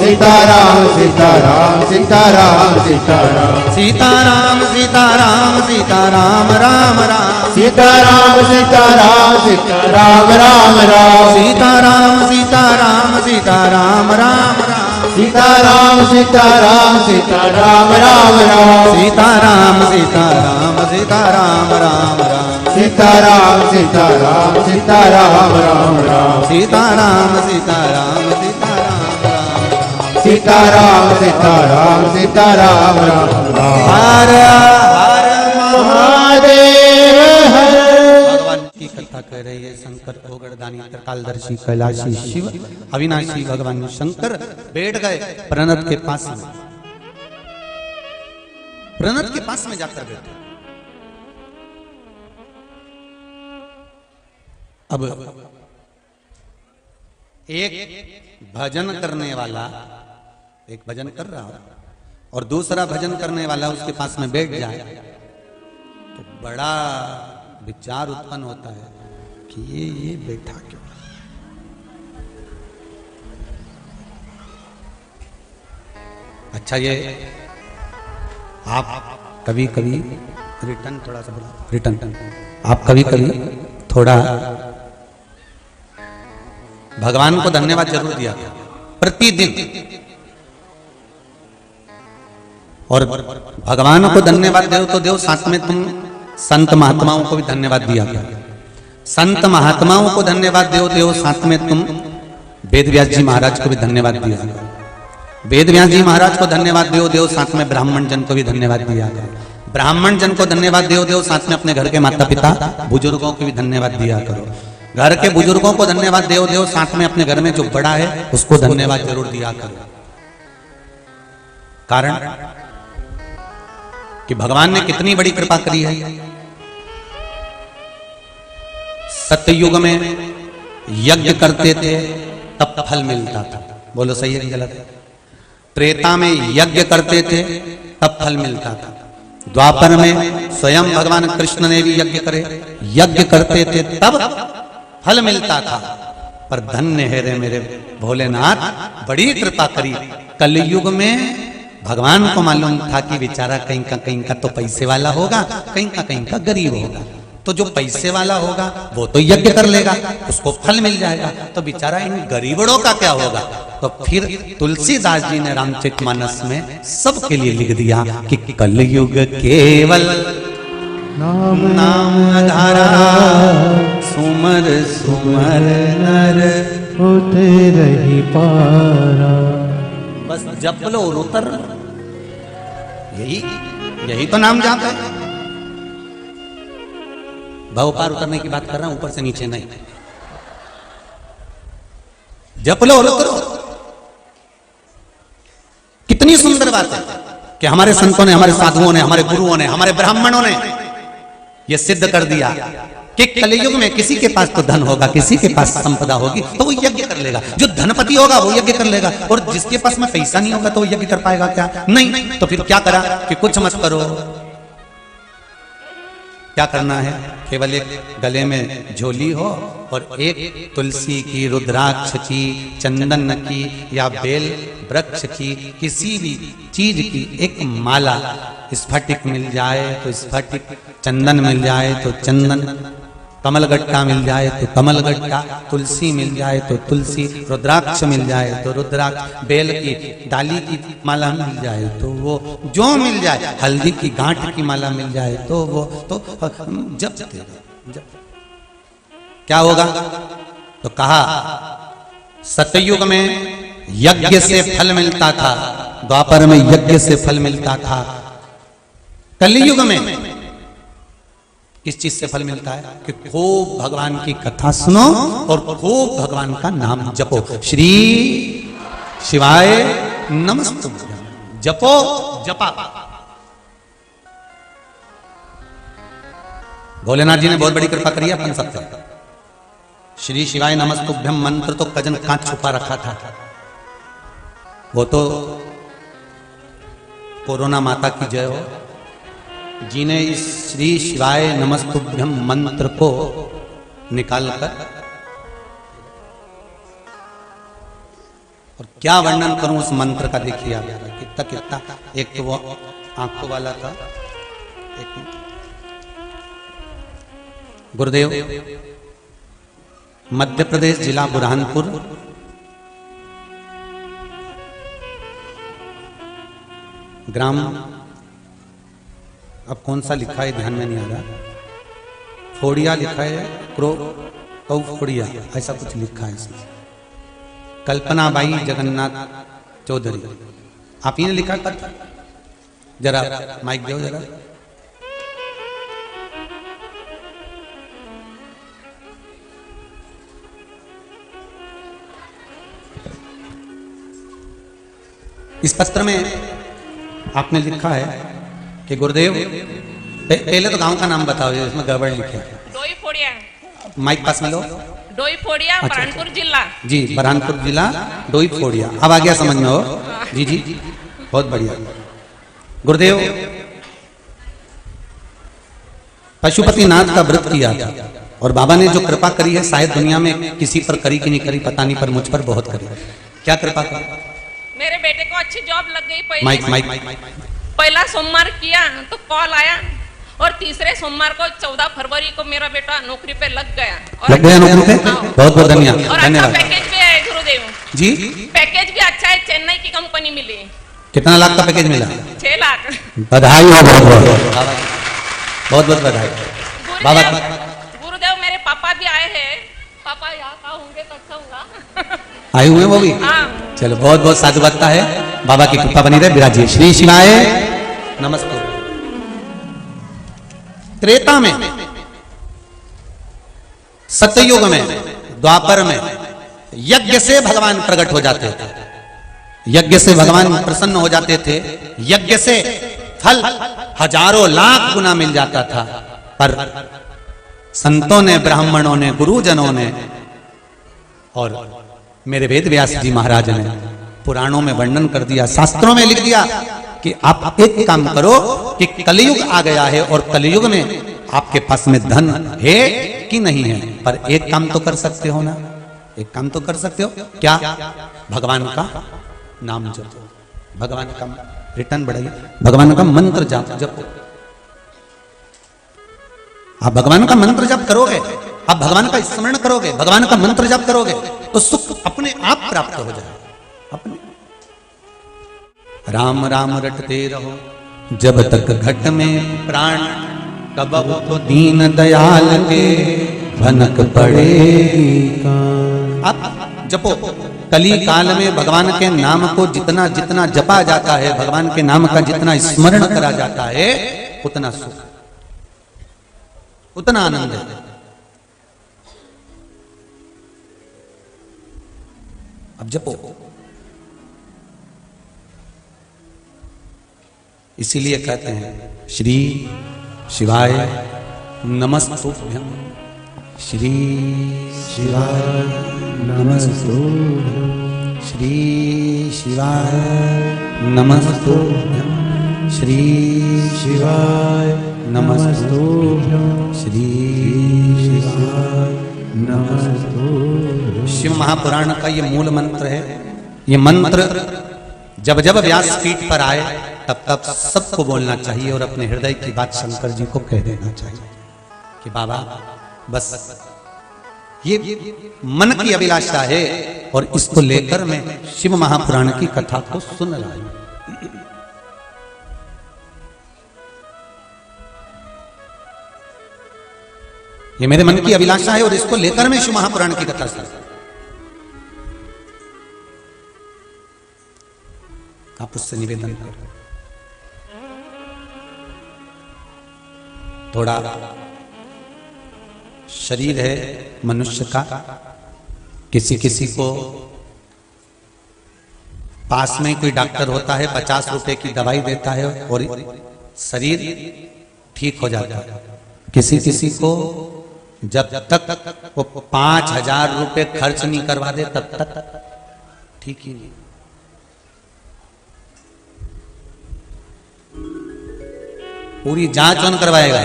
सीताराम सीताराम सीताराम सीताराम सीताराम सीताराम सीताराम राम राम सीताराम सीताराम सीताराम राम राम सीताराम सीताराम सीताराम राम राम सीताराम सीताराम सीताराम राम राम सीताराम सीताराम सीताराम राम राम सीताराम सीताराम सीताराम राम राम सीताराम सीताराम सीताराम राम सीताराम सीताराम सीताराम राम राम हर हर महादेव हर भगवान की कथा कर रहे हैं शंकर भोगड़दानी त्रिकालदर्शी कैलाशी शिव अविनाशी भगवान शंकर बैठ गए प्रणत के पास में। प्रणत के पास में जाकर बैठे। अब एक भजन करने वाला एक भजन कर रहा हो और दूसरा भजन करने वाला उसके पास में बैठ जाए तो बड़ा विचार उत्पन्न होता है कि ये बैठा क्यों। अच्छा, ये आप कभी कभी रिटर्न थोड़ा सा रिटर्न आप कभी कभी थोड़ा भगवान को धन्यवाद जरूर दिया प्रतिदिन। और भगवान को धन्यवाद दो तो देव, साथ में तुम संत महात्माओं को भी धन्यवाद दिया गया। संत महात्माओं को धन्यवाद दो साथ में तुम वेद व्यास जी महाराज को भी धन्यवाद दिया गया। वेद व्यास जी महाराज को धन्यवाद दो साथ में ब्राह्मण जन को भी धन्यवाद दिया गया। ब्राह्मण जन को धन्यवाद दो साथ में अपने घर के माता पिता बुजुर्गों को भी धन्यवाद दिया करो। घर के बुजुर्गों को धन्यवाद दो साथ में अपने घर में जो बड़ा है उसको धन्यवाद जरूर दिया करो। कारण कि भगवान ने कितनी बड़ी कृपा करी है। सत्ययुग में यज्ञ करते थे तब फल मिलता था। बोलो सही है कि गलत है? त्रेता में यज्ञ करते थे तब फल मिलता था। द्वापर में स्वयं भगवान कृष्ण ने भी यज्ञ करे, यज्ञ करते थे तब फल मिलता था। पर धन्य है रे मेरे भोलेनाथ, बड़ी कृपा करी। कलयुग में भगवान को मालूम था कि बेचारा कहीं का तो पैसे वाला होगा, कहीं का गरीब होगा। तो जो पैसे वाला होगा वो तो यज्ञ कर लेगा, उसको फल मिल जाएगा। तो बेचारा इन गरीबड़ों का क्या होगा? तो फिर तुलसीदास जी ने रामचरितमानस में सबके लिए लिख दिया कि कलयुग केवल नाम धारा, सुमर सुमर नर होते रही पारा। बस जप लो और उतर। यही तो नाम जाप है। भव पार उतरने की बात कर रहा हूं, ऊपर से नीचे नहीं। जप लो और उतरो। कितनी सुंदर बात है कि हमारे संतों ने, हमारे साधुओं ने, हमारे गुरुओं ने, हमारे ब्राह्मणों ने यह सिद्ध कर दिया कि कलयुग में किसी के पास तो धन होगा, किसी के पास संपदा होगी तो वो यज्ञ कर लेगा। जो धनपति होगा वो यज्ञ कर लेगा, और जिसके पास में पैसा नहीं होगा तो वो यज्ञ कर पाएगा क्या? नहीं। तो फिर क्या करा कि कुछ मत करो। क्या करना है? केवल एक गले में झोली हो और एक तुलसी की, रुद्राक्ष की, चंदन की या बेल वृक्ष की, किसी भी चीज की एक माला, स्फटिक मिल जाए तो स्फटिक, चंदन मिल जाए तो चंदन, कमलगट्टा मिल जाए तो कमलगट्टा, तुलसी मिल जाए तो तुलसी, रुद्राक्ष मिल जाए तो रुद्राक्ष, बेल की डाली की माला मिल जाए तो वो, जो मिल जाए, हल्दी की गांठ की माला मिल जाए तो वो, तो जब क्या होगा? तो कहा सतयुग में यज्ञ से फल मिलता था, द्वापर में यज्ञ से फल मिलता था। कलयुग में किस चीज से फल मिलता है? कि खूब भगवान की कथा सुनो और खूब भगवान का नाम जपो। श्री शिवाय नमस्तुभ्यं, जपो जपा। भोलेनाथ जी ने बहुत बड़ी कृपा करी है अपन सब पर। श्री शिवाय नमस्तुभ्यं मंत्र तो कजन कांच छुपा रखा था। वो तो कोरोना माता की जय हो जी ने इस श्री शिवाय नमस्तुभ्यं मंत्र को निकालकर और क्या वर्णन करूं उस मंत्र का, देखिए आप कितना कितना। एक तो वो आंखों वाला था, एक गुरुदेव मध्य प्रदेश जिला बुरहानपुर, ग्राम, अब कौन सा लिखा है ध्यान में नहीं आ रहा, फोड़िया लिखा है, फोड़िया ऐसा कुछ लिखा है इसमें। कल्पना बाई जगन्नाथ चौधरी, आप ही ने लिखा कर, जरा माइक दो जरा। इस पत्र में आपने लिखा है कि गुरुदेव, पहले तो गांव का नाम बताओ, इसमें गड़बड़ लिखे है। डोई फोड़िया, माइक पास में लो। डोई फोड़िया, बुरहानपुर जिला। जी, बुरहानपुर जिला, डोई फोड़िया। अब आ गया समझ में हो? जी जी, बहुत बढ़िया। गुरुदेव पशुपतिनाथ का व्रत किया था और बाबा ने जो कृपा करी है, शायद दुनिया में किसी पर करी कि नहीं करी पता नहीं, पर मुझ पर बहुत करी। क्या कृपा करी? मेरे बेटे को अच्छी जॉब लग गई। माइक। पहला सोमवार किया तो कॉल आया और तीसरे सोमवार को 14 फरवरी को मेरा बेटा नौकरी पे लग गया। लग गया नौकरी पे? बहुत बहुत धन्यवाद। और अच्छा पैकेज भी है गुरुदेव जी, पैकेज भी अच्छा है, चेन्नई की कंपनी मिली। कितना लाख का पैकेज मिला? 6 लाख। बधाई हो, बहुत बहुत बधाई बाबा। गुरुदेव मेरे पापा भी आए हैं, पापा यहाँ का होंगे तो अच्छा होगा। आए हुए वो भी? हाँ। चलो, बहुत बहुत साधुवादता है, बाबा की कृपा बनी रहे, विराजिए। श्री शिवाय नमस्ते। त्रेता में, सत्ययुग में, द्वापर में यज्ञ से भगवान प्रकट हो जाते थे, यज्ञ से भगवान प्रसन्न हो जाते थे, यज्ञ से फल हजारों लाख गुना मिल जाता था। पर संतों ने, ब्राह्मणों ने, गुरुजनों ने और मेरे वेद व्यास जी महाराज ने पुराणों में वर्णन कर दिया, शास्त्रों में लिख दिया कि आप एक काम करो कि कलयुग आ गया है और कलयुग में आपके पास में धन है कि नहीं है, पर एक काम तो कर सकते हो ना, एक काम तो कर सकते हो। क्या? भगवान का नाम जपो, भगवान का रिटर्न बढ़ाइए, भगवान का मंत्र जपो। आप भगवान का मंत्र जप करोगे, आप भगवान का स्मरण करोगे, भगवान का मंत्र जप करोगे तो सुख अपने आप प्राप्त हो जाए। अपने राम राम रटते रहो जब तक घट में प्राण, कब तो दीन दयाल के भनक पड़ेगी। आप जपो, कली काल में भगवान के नाम को जितना जितना जपा जाता है, भगवान के नाम का जितना स्मरण करा जाता है, उतना सुख, उतना आनंद है। अब जपो, इसीलिए कहते हैं श्री शिवाय नमस्तुभ्यं, श्री शिवाय नमस्तुभ्यं, श्री शिवाय नमस्तुभ्यं, श्री शिवाय नमस्तुभ्यं, श्री शिवाय नमस्तुभ्यं। शिव महापुराण का ये मूल मंत्र है। ये मंत्र जब जब व्यासपीठ पर आए तब तब सबको बोलना चाहिए और अपने हृदय की बात शंकर जी को कह देना चाहिए कि बाबा बस ये मन की अभिलाषा है और इसको लेकर मैं शिव महापुराण की कथा को सुन रहा हूं। ये मेरे मन की अभिलाषा है और इसको लेकर मैं शिव महापुराण की कथा सुन। आप उससे निवेदन करो, थोड़ा शरीर है मनुष्य का, किसी किसी को पास में कोई डॉक्टर होता है, 50 रुपए की दवाई देता है और शरीर ठीक हो जाता है। किसी किसी को जब तक वो 5000 रुपए खर्च नहीं करवा दे तब तक ठीक ही नहीं। पूरी जांच कौन करवाएगा?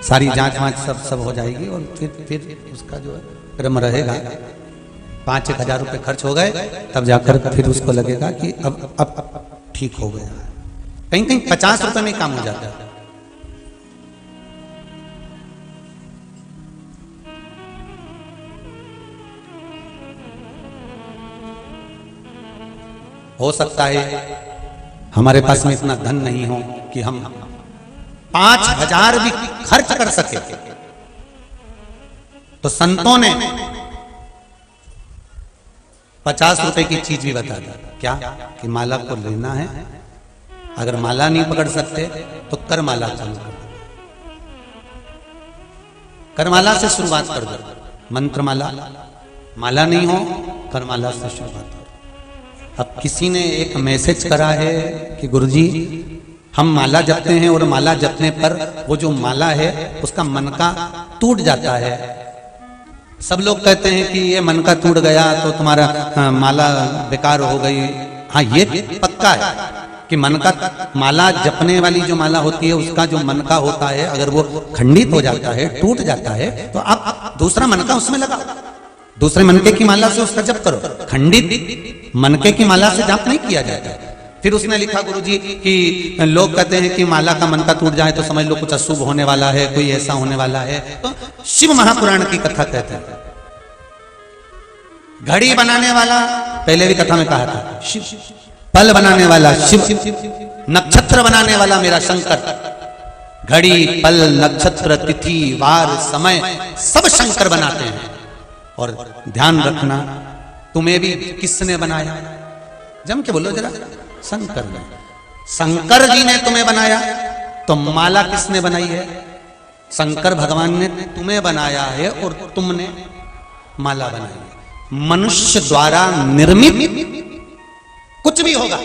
सारी जांच वांच सब हो जाएगी और फिर उसका जो क्रम रहेगा। 5-1 हजार रुपए खर्च हो गए, तब जाकर फिर उसको लगेगा कि अब ठीक हो गया। कहीं कहीं 50 रुपए में काम हो जाता है। हो सकता है हमारे पास में इतना धन नहीं हो कि हम 5,000 भी खर्च कर सके, तो संतों ने 50 रुपए की चीज भी बता दी। क्या कि माला को लेना है, अगर माला नहीं पकड़ सकते तो कर माला चालू कर दो, करमाला से शुरुआत कर दो। मंत्र माला, माला नहीं हो करमाला से शुरुआत करो। अब किसी ने एक मैसेज करा है कि गुरुजी हम माला जपते हैं और माला जपने पर वो जो माला है उसका मन का टूट जाता है। सब लोग कहते हैं कि ये मन का टूट गया तो तुम्हारा माला बेकार हो गई। हाँ, ये पक्का है कि मन का माला जपने वाली जो माला होती है उसका जो मन का होता है, अगर वो खंडित हो जाता है, टूट जाता है, तो आप दूसरा मन का उसमें लगा, दूसरे मनके की माला से उसका जप करो। खंडित मनके की माला से जाप नहीं किया जाता। फिर उसने लिखा गुरुजी कि लोग कहते हैं कि माला का मन का टूट जाए तो समझ लो कुछ अशुभ होने वाला है, कोई ऐसा होने वाला है। तो शिव महापुराण की कथा कहते हैं, घड़ी बनाने वाला, पहले भी कथा में कहा था, शिव। पल बनाने वाला शिव, नक्षत्र बनाने वाला मेरा शंकर। घड़ी, पल, नक्षत्र, तिथि, वार, समय सब शंकर बनाते हैं। और ध्यान रखना, तुम्हें भी किसने बनाया? जम के बोलो जरा, शंकर ने। शंकर जी ने तुम्हें बनाया तो माला किसने बनाई है? शंकर भगवान ने तुम्हें बनाया है और तुमने माला बनाई है। मनुष्य द्वारा निर्मित कुछ भी होगा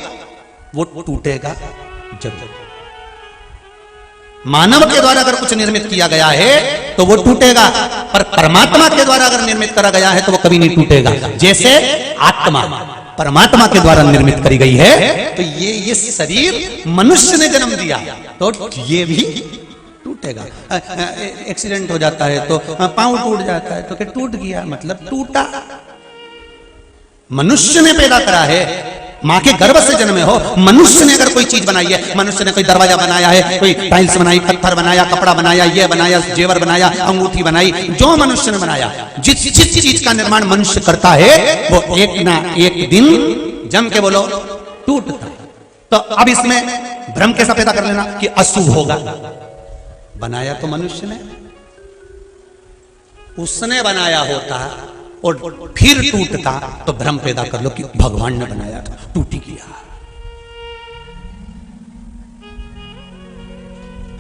वो टूटेगा जब। मानव के द्वारा अगर कुछ निर्मित किया गया है तो वो टूटेगा, पर परमात्मा के द्वारा अगर निर्मित करा गया है तो वो कभी नहीं टूटेगा। जैसे आत्मा परमात्मा के द्वारा निर्मित करी गई है, तो ये शरीर मनुष्य ने जन्म दिया तो ये भी टूटेगा। एक्सीडेंट हो जाता है तो पांव टूट जाता है तो क्या टूट गया, मतलब टूटा। मनुष्य ने पैदा करा है, मां के गर्भ से जन्मे हो। मनुष्य ने अगर कोई चीज बनाई है, मनुष्य ने कोई दरवाजा बनाया है, कोई टाइल्स बनाई, पत्थर बनाया, कपड़ा बनाया, ये बनाया, जेवर बनाया, अंगूठी बनाई, जो मनुष्य ने बनाया, जिस चीज का निर्माण मनुष्य करता है वो एक ना एक दिन, जम के बोलो, टूटता है। तो अब इसमें भ्रम कैसा पैदा कर लेना कि अशुभ होगा? बनाया तो मनुष्य ने, उसने बनाया होता और फिर टूटता तो भ्रम पैदा कर लो कि भगवान ने बनाया था, टूट गया।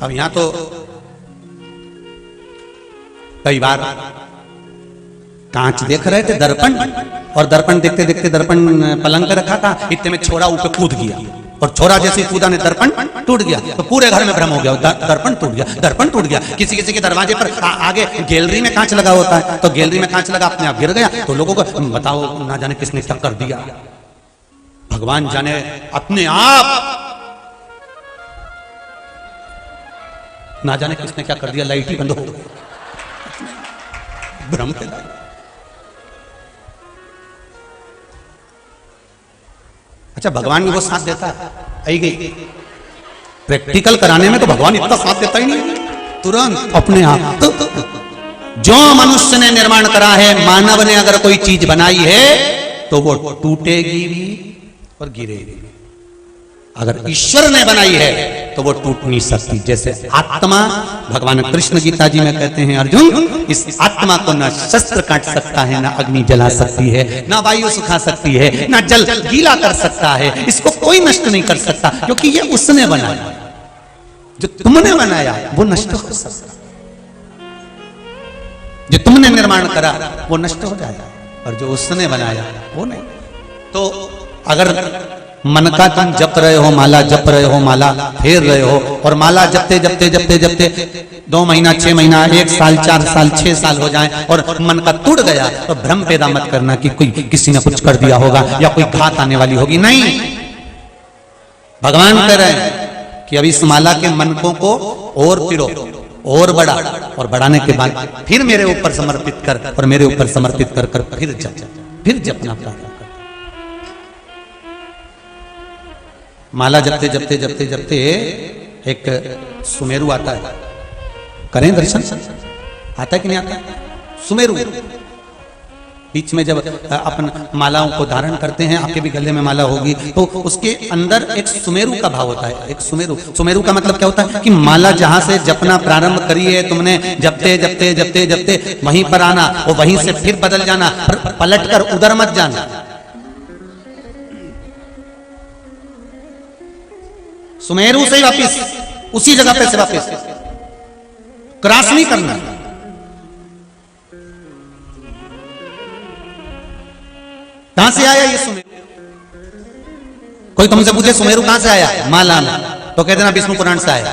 अब यहां तो कई बार कांच देख रहे थे, दर्पण, और दर्पण देखते देखते दर्पण पलंग पे रखा था, इतने में छोरा ऊपर कूद गया और छोरा जैसे कूदा ने दर्पण टूट गया। तो पूरे घर में भ्रम हो गया, दर्पण टूट गया, दर्पण टूट गया। किसी किसी के दरवाजे पर आगे गैलरी में कांच लगा होता है, तो गैलरी में कांच लगा, अपने आप गिर गया। तो लोगों को बताओ, ना जाने किसने टक्कर दिया, भगवान जाने, अपने आप ना जाने किसने क्या कर दिया, लाइट ही बंद हो गई। भ्रम पैदा। अच्छा, भगवान भी वो साथ देता है? आई गई प्रैक्टिकल कराने में तो भगवान इतना साथ देता ही नहीं, तुरंत अपने आप। तो जो मनुष्य ने निर्माण करा है, मानव ने अगर कोई चीज बनाई है तो वो टूटेगी भी और गिरेगी भी। अगर ईश्वर ने बनाई है तो वो टूट नहीं सकती। जैसे आत्मा, भगवान कृष्ण गीता जी में कहते हैं, अर्जुन, इस आत्मा को ना शस्त्र काट सकता है, ना अग्नि जला सकती है, ना वायु सुखा सकती है, ना जल गीला कर सकता है। इसको कोई नष्ट नहीं कर सकता, क्योंकि ये उसने बनाया। जो तुमने बनाया वो नष्ट हो सकता, जो तुमने निर्माण करा वो नष्ट हो जाएगा, और जो उसने बनाया वो नहीं। तो अगर मन का तुम जप रहे हो, माला जप रहे हो, माला फेर रहे हो, और माला जपते जपते जपते जपते 2 महीना, 6 महीना, 1 साल, 4 साल, 6 साल हो जाए और मन का टूट गया, तो भ्रम पैदा मत करना कि कोई किसी ने कुछ कर दिया होगा या कोई घात आने वाली होगी। नहीं, भगवान कह रहे हैं कि अभी इस माला के मनकों को और पिरो, और बढ़ा, और बढ़ाने के बाद फिर मेरे ऊपर समर्पित कर, और मेरे ऊपर समर्पित कर कर फिर जप। फिर जपना प्रारंभ करते। माला जपते जपते जपते जपते एक सुमेरु आता है, करें दर्शन, आता है कि नहीं आता? सुमेरु बीच में जब अपन मालाओं को धारण करते हैं, आपके भी गले में माला होगी, तो उसके अंदर एक सुमेरु का भाव होता है। एक सुमेरु का मतलब क्या होता है कि माला जहां से जपना प्रारंभ करी है तुमने, जपते जपते जपते जपते वहीं पर आना और वहीं से फिर बदल जाना, पलट कर उधर मत जाना। सुमेरु से वापिस उसी जगह पे से वापिस क्रॉस नहीं करना। कहां से आया ये सुमेरु? कोई तुमसे पूछे सुमेरु कहां से आया, माला में, तो कह देना विष्णु पुराण से आया।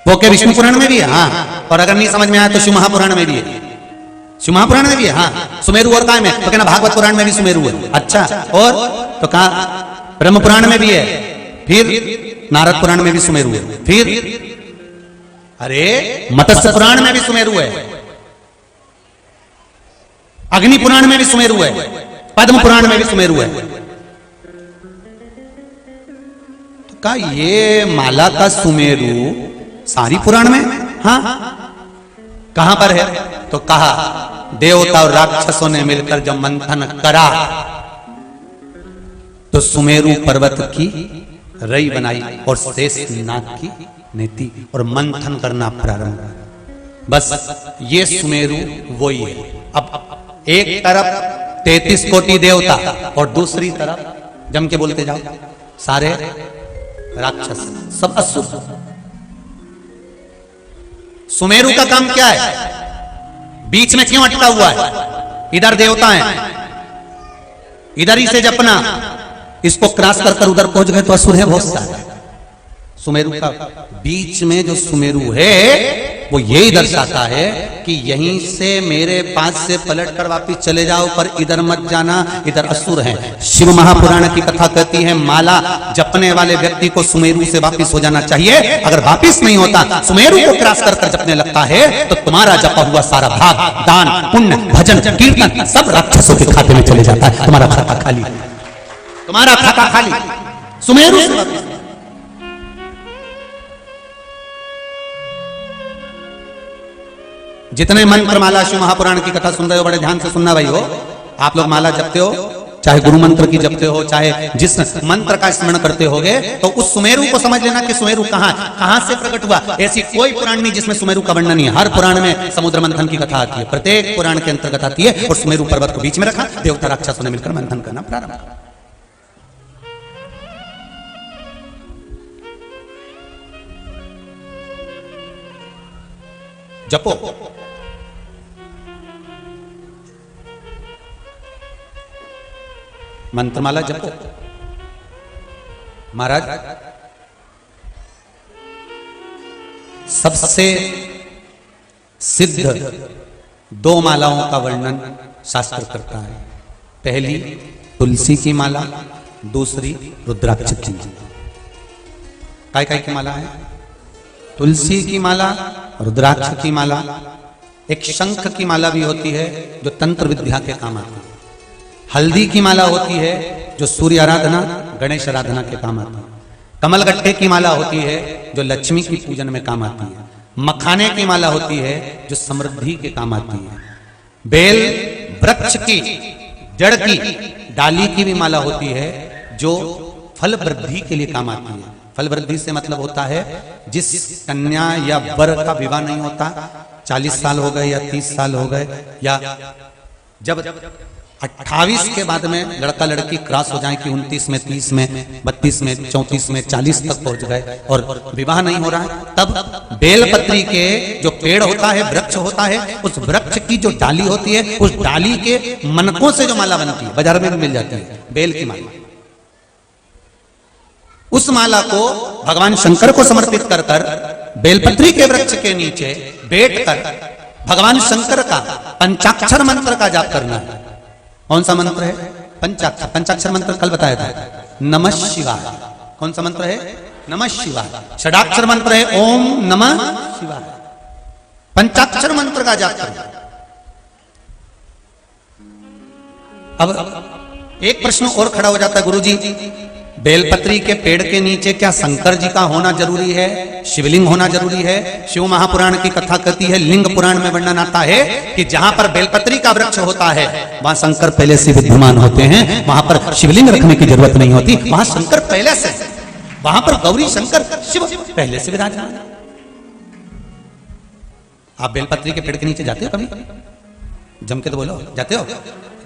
वो क्या विष्णु पुराण में भी है? हाँ। और अगर नहीं समझ में आया तो शिव महापुराण में भी है। शिव महापुराण में भी है, हाँ। सुमेरु और कहां में? तो कहना भागवत पुराण में भी सुमेरु है। अच्छा, और तो कहा ब्रह्म पुराण में भी है, फिर नारद पुराण में भी सुमेरु है, फिर अरे मत्स्य पुराण में भी सुमेरु है, अग्नि पुराण में भी सुमेरु है, पद्म पुराण में भी सुमेरु है। तो कहा ये माला का सुमेरु सारी पुराण में? हाँ। कहां पर है? तो कहा देवता और राक्षसों ने मिलकर जब मंथन करा तो सुमेरु पर्वत की रई बनाई और शेषनाग की नेति और मंथन करना प्रारंभ किया। बस ये सुमेरु वही है। अब एक तरफ 33 कोटि देवता और दूसरी तरफ जम के बोलते जाओ सारे राक्षस, सब असुर। सुमेरु का काम क्या है? बीच में क्यों अटका हुआ है? इधर देवता है, इधर ही से जपना, इसको क्रॉस कर कर उधर पहुंच गए तो असुर है बहुत सारे। सुमेरु का बीच में जो सुमेरु है वो यही दर्शाता है कि यहीं से मेरे पास से पलट कर वापिस चले जाओ, पर इधर मत जाना, इधर असुर हैं। शिव महापुराण की कथा कहती है माला जपने वाले व्यक्ति को सुमेरु से वापिस हो जाना चाहिए। अगर वापिस नहीं होता, सुमेरु को क्रॉस कर कर जपने लगता है, तो तुम्हारा जपा हुआ सारा भाग, दान, पुण्य, भजन, कीर्तन सब राक्षसों के खाते में चले जाता है। तुम्हारा खाता खाली, तुम्हारा खाता खाली। सुमेरु से वापिस जितने मंत्र माला शिव महापुराण की कथा सुन रहे हो बड़े ध्यान से सुनना भाई हो। आप लोग माला जपते हो, चाहे गुरु मंत्र की जपते हो, चाहे जिस मंत्र का स्मरण करते होगे, तो उस सुमेरु को समझ लेना कि सुमेरु कहां से प्रकट हुआ। ऐसी कोई पुराण नहीं जिसमें सुमेरु का वर्णन नहीं है। हर पुराण में समुद्र मंथन की कथा आती है, प्रत्येक पुराण के अंतर्गत आती है। और सुमेरु पर्वत को बीच में रखा, देवता राक्षसों ने मिलकर मंथन करना प्रारंभ किया। जपो मंत्रमाला, जपो। महाराज सबसे सिद्ध 2 मालाओं का वर्णन शास्त्र करता है। पहली तुलसी की माला, दूसरी रुद्राक्ष की माला। काय की माला है? तुलसी की माला, रुद्राक्ष की माला। एक शंख की माला भी होती है जो तंत्र विद्या के काम आती है। हल्दी की माला होती है जो सूर्य आराधना, गणेश आराधना के काम आती है। कमलगट्टे की माला होती है जो लक्ष्मी की पूजन में काम आती है। मखाने की माला होती है जो समृद्धि के काम आती है। बेल वृक्ष की जड़ की डाली की भी माला होती है जो फल वृद्धि के लिए काम आती है। फल वृद्धि से मतलब होता है जिस कन्या या वर का विवाह नहीं होता, 40 साल हो गए या 30 साल हो गए, या जब 28 के बाद में लड़का लड़की क्रॉस हो जाए कि 29 में, 30 में, 32 में, 34 में, 40 तक पहुंच गए और विवाह नहीं हो रहा है, तब बेलपत्री के जो पेड़ होता है, वृक्ष होता है, उस वृक्ष की जो डाली होती है, उस डाली के मनकों से जो माला बनती है, बाजार में भी मिल जाती है बेल की माला। उस माला को भगवान शंकर को समर्पित कर कर बेलपत्री के वृक्ष के नीचे बैठकर भगवान शंकर का पंचाक्षर मंत्र का जाप करना है। कौन सा मंत्र है? पंचाक्षर। पंचाक्षर मंत्र कल बताया था, नमः शिवाय। कौन सा मंत्र है? नमः शिवाय। षडाक्षर मंत्र है ओम नमः शिवाय। पंचाक्षर मंत्र का जाप करना। अब एक प्रश्न और खड़ा हो जाता है गुरुजी, बेलपत्री के पेड़ के नीचे क्या शंकर जी का होना जरूरी है, शिवलिंग होना जरूरी है? शिव महापुराण की कथा कहती है, लिंग पुराण में वर्णन आता है कि जहां पर बेलपत्री का वृक्ष होता है वहां शंकर पहले से विद्यमान होते हैं, वहां पर शिवलिंग रखने की जरूरत नहीं होती, वहां शंकर पहले से, वहां पर गौरी शंकर शिव पहले से विराजमान। आप बेलपत्री के पेड़ के नीचे जाते हो कभी? जम के तो बोलो, जाते हो?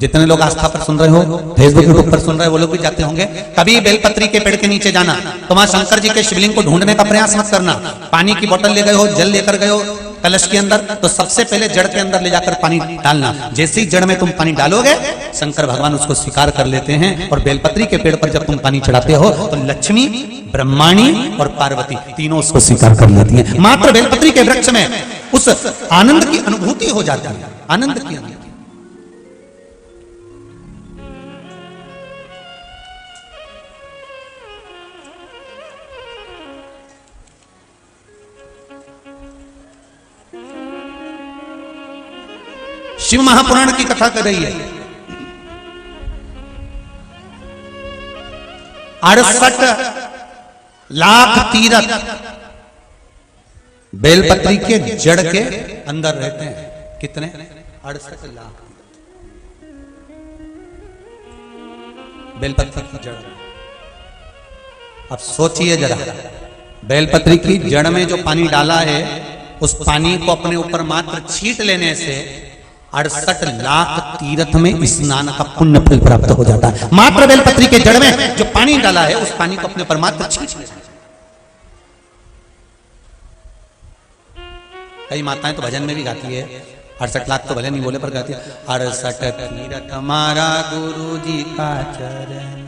जितने लोग आस्था पर सुन रहे हो, फेसबुक यूट्यूब पर सुन रहे हो, वो लोग भी जाते होंगे। कभी बेलपत्री के पेड़ के नीचे जाना तो वहां शंकर जी के शिवलिंग को ढूंढने का प्रयास मत करना। पानी की बोतल ले गए हो, जल लेकर गए हो कलश के अंदर, तो सबसे पहले जड़ के अंदर ले जाकर पानी डालना। जैसे ही जड़ में तुम पानी डालोगे शंकर भगवान उसको स्वीकार कर लेते हैं, और बेलपत्री के पेड़ पर जब तुम पानी चढ़ाते हो तो लक्ष्मी, ब्रह्माणी और पार्वती तीनों उसको स्वीकार कर लेती हैं। मात्र बेलपत्री के वृक्ष में उस आनंद की अनुभूति हो जाती है, आनंद की अनुभूति। शिव महापुराण की कथा कर रही है, 68 लाख तीरथ बेलपत्री के जड़ के अंदर रहते हैं। कितने? 68 लाख बेलपत्री की जड़। अब सोचिए जरा, बेलपत्री की जड़ में जो पानी डाला है उस पानी को अपने ऊपर मात्र छींट लेने से 68 लाख तीर्थ में स्नान का पुण्य फल प्राप्त हो जाता है। मात्र बेलपत्री के जड़ में जो पानी डाला है उस पानी को अपने पर मात्र छींट लेना। कई माताएं तो भजन में भी गाती है, 68 लाख तो भले नहीं बोले पर गाती है, 68 तीर्थ हमारा गुरु जी का चरण।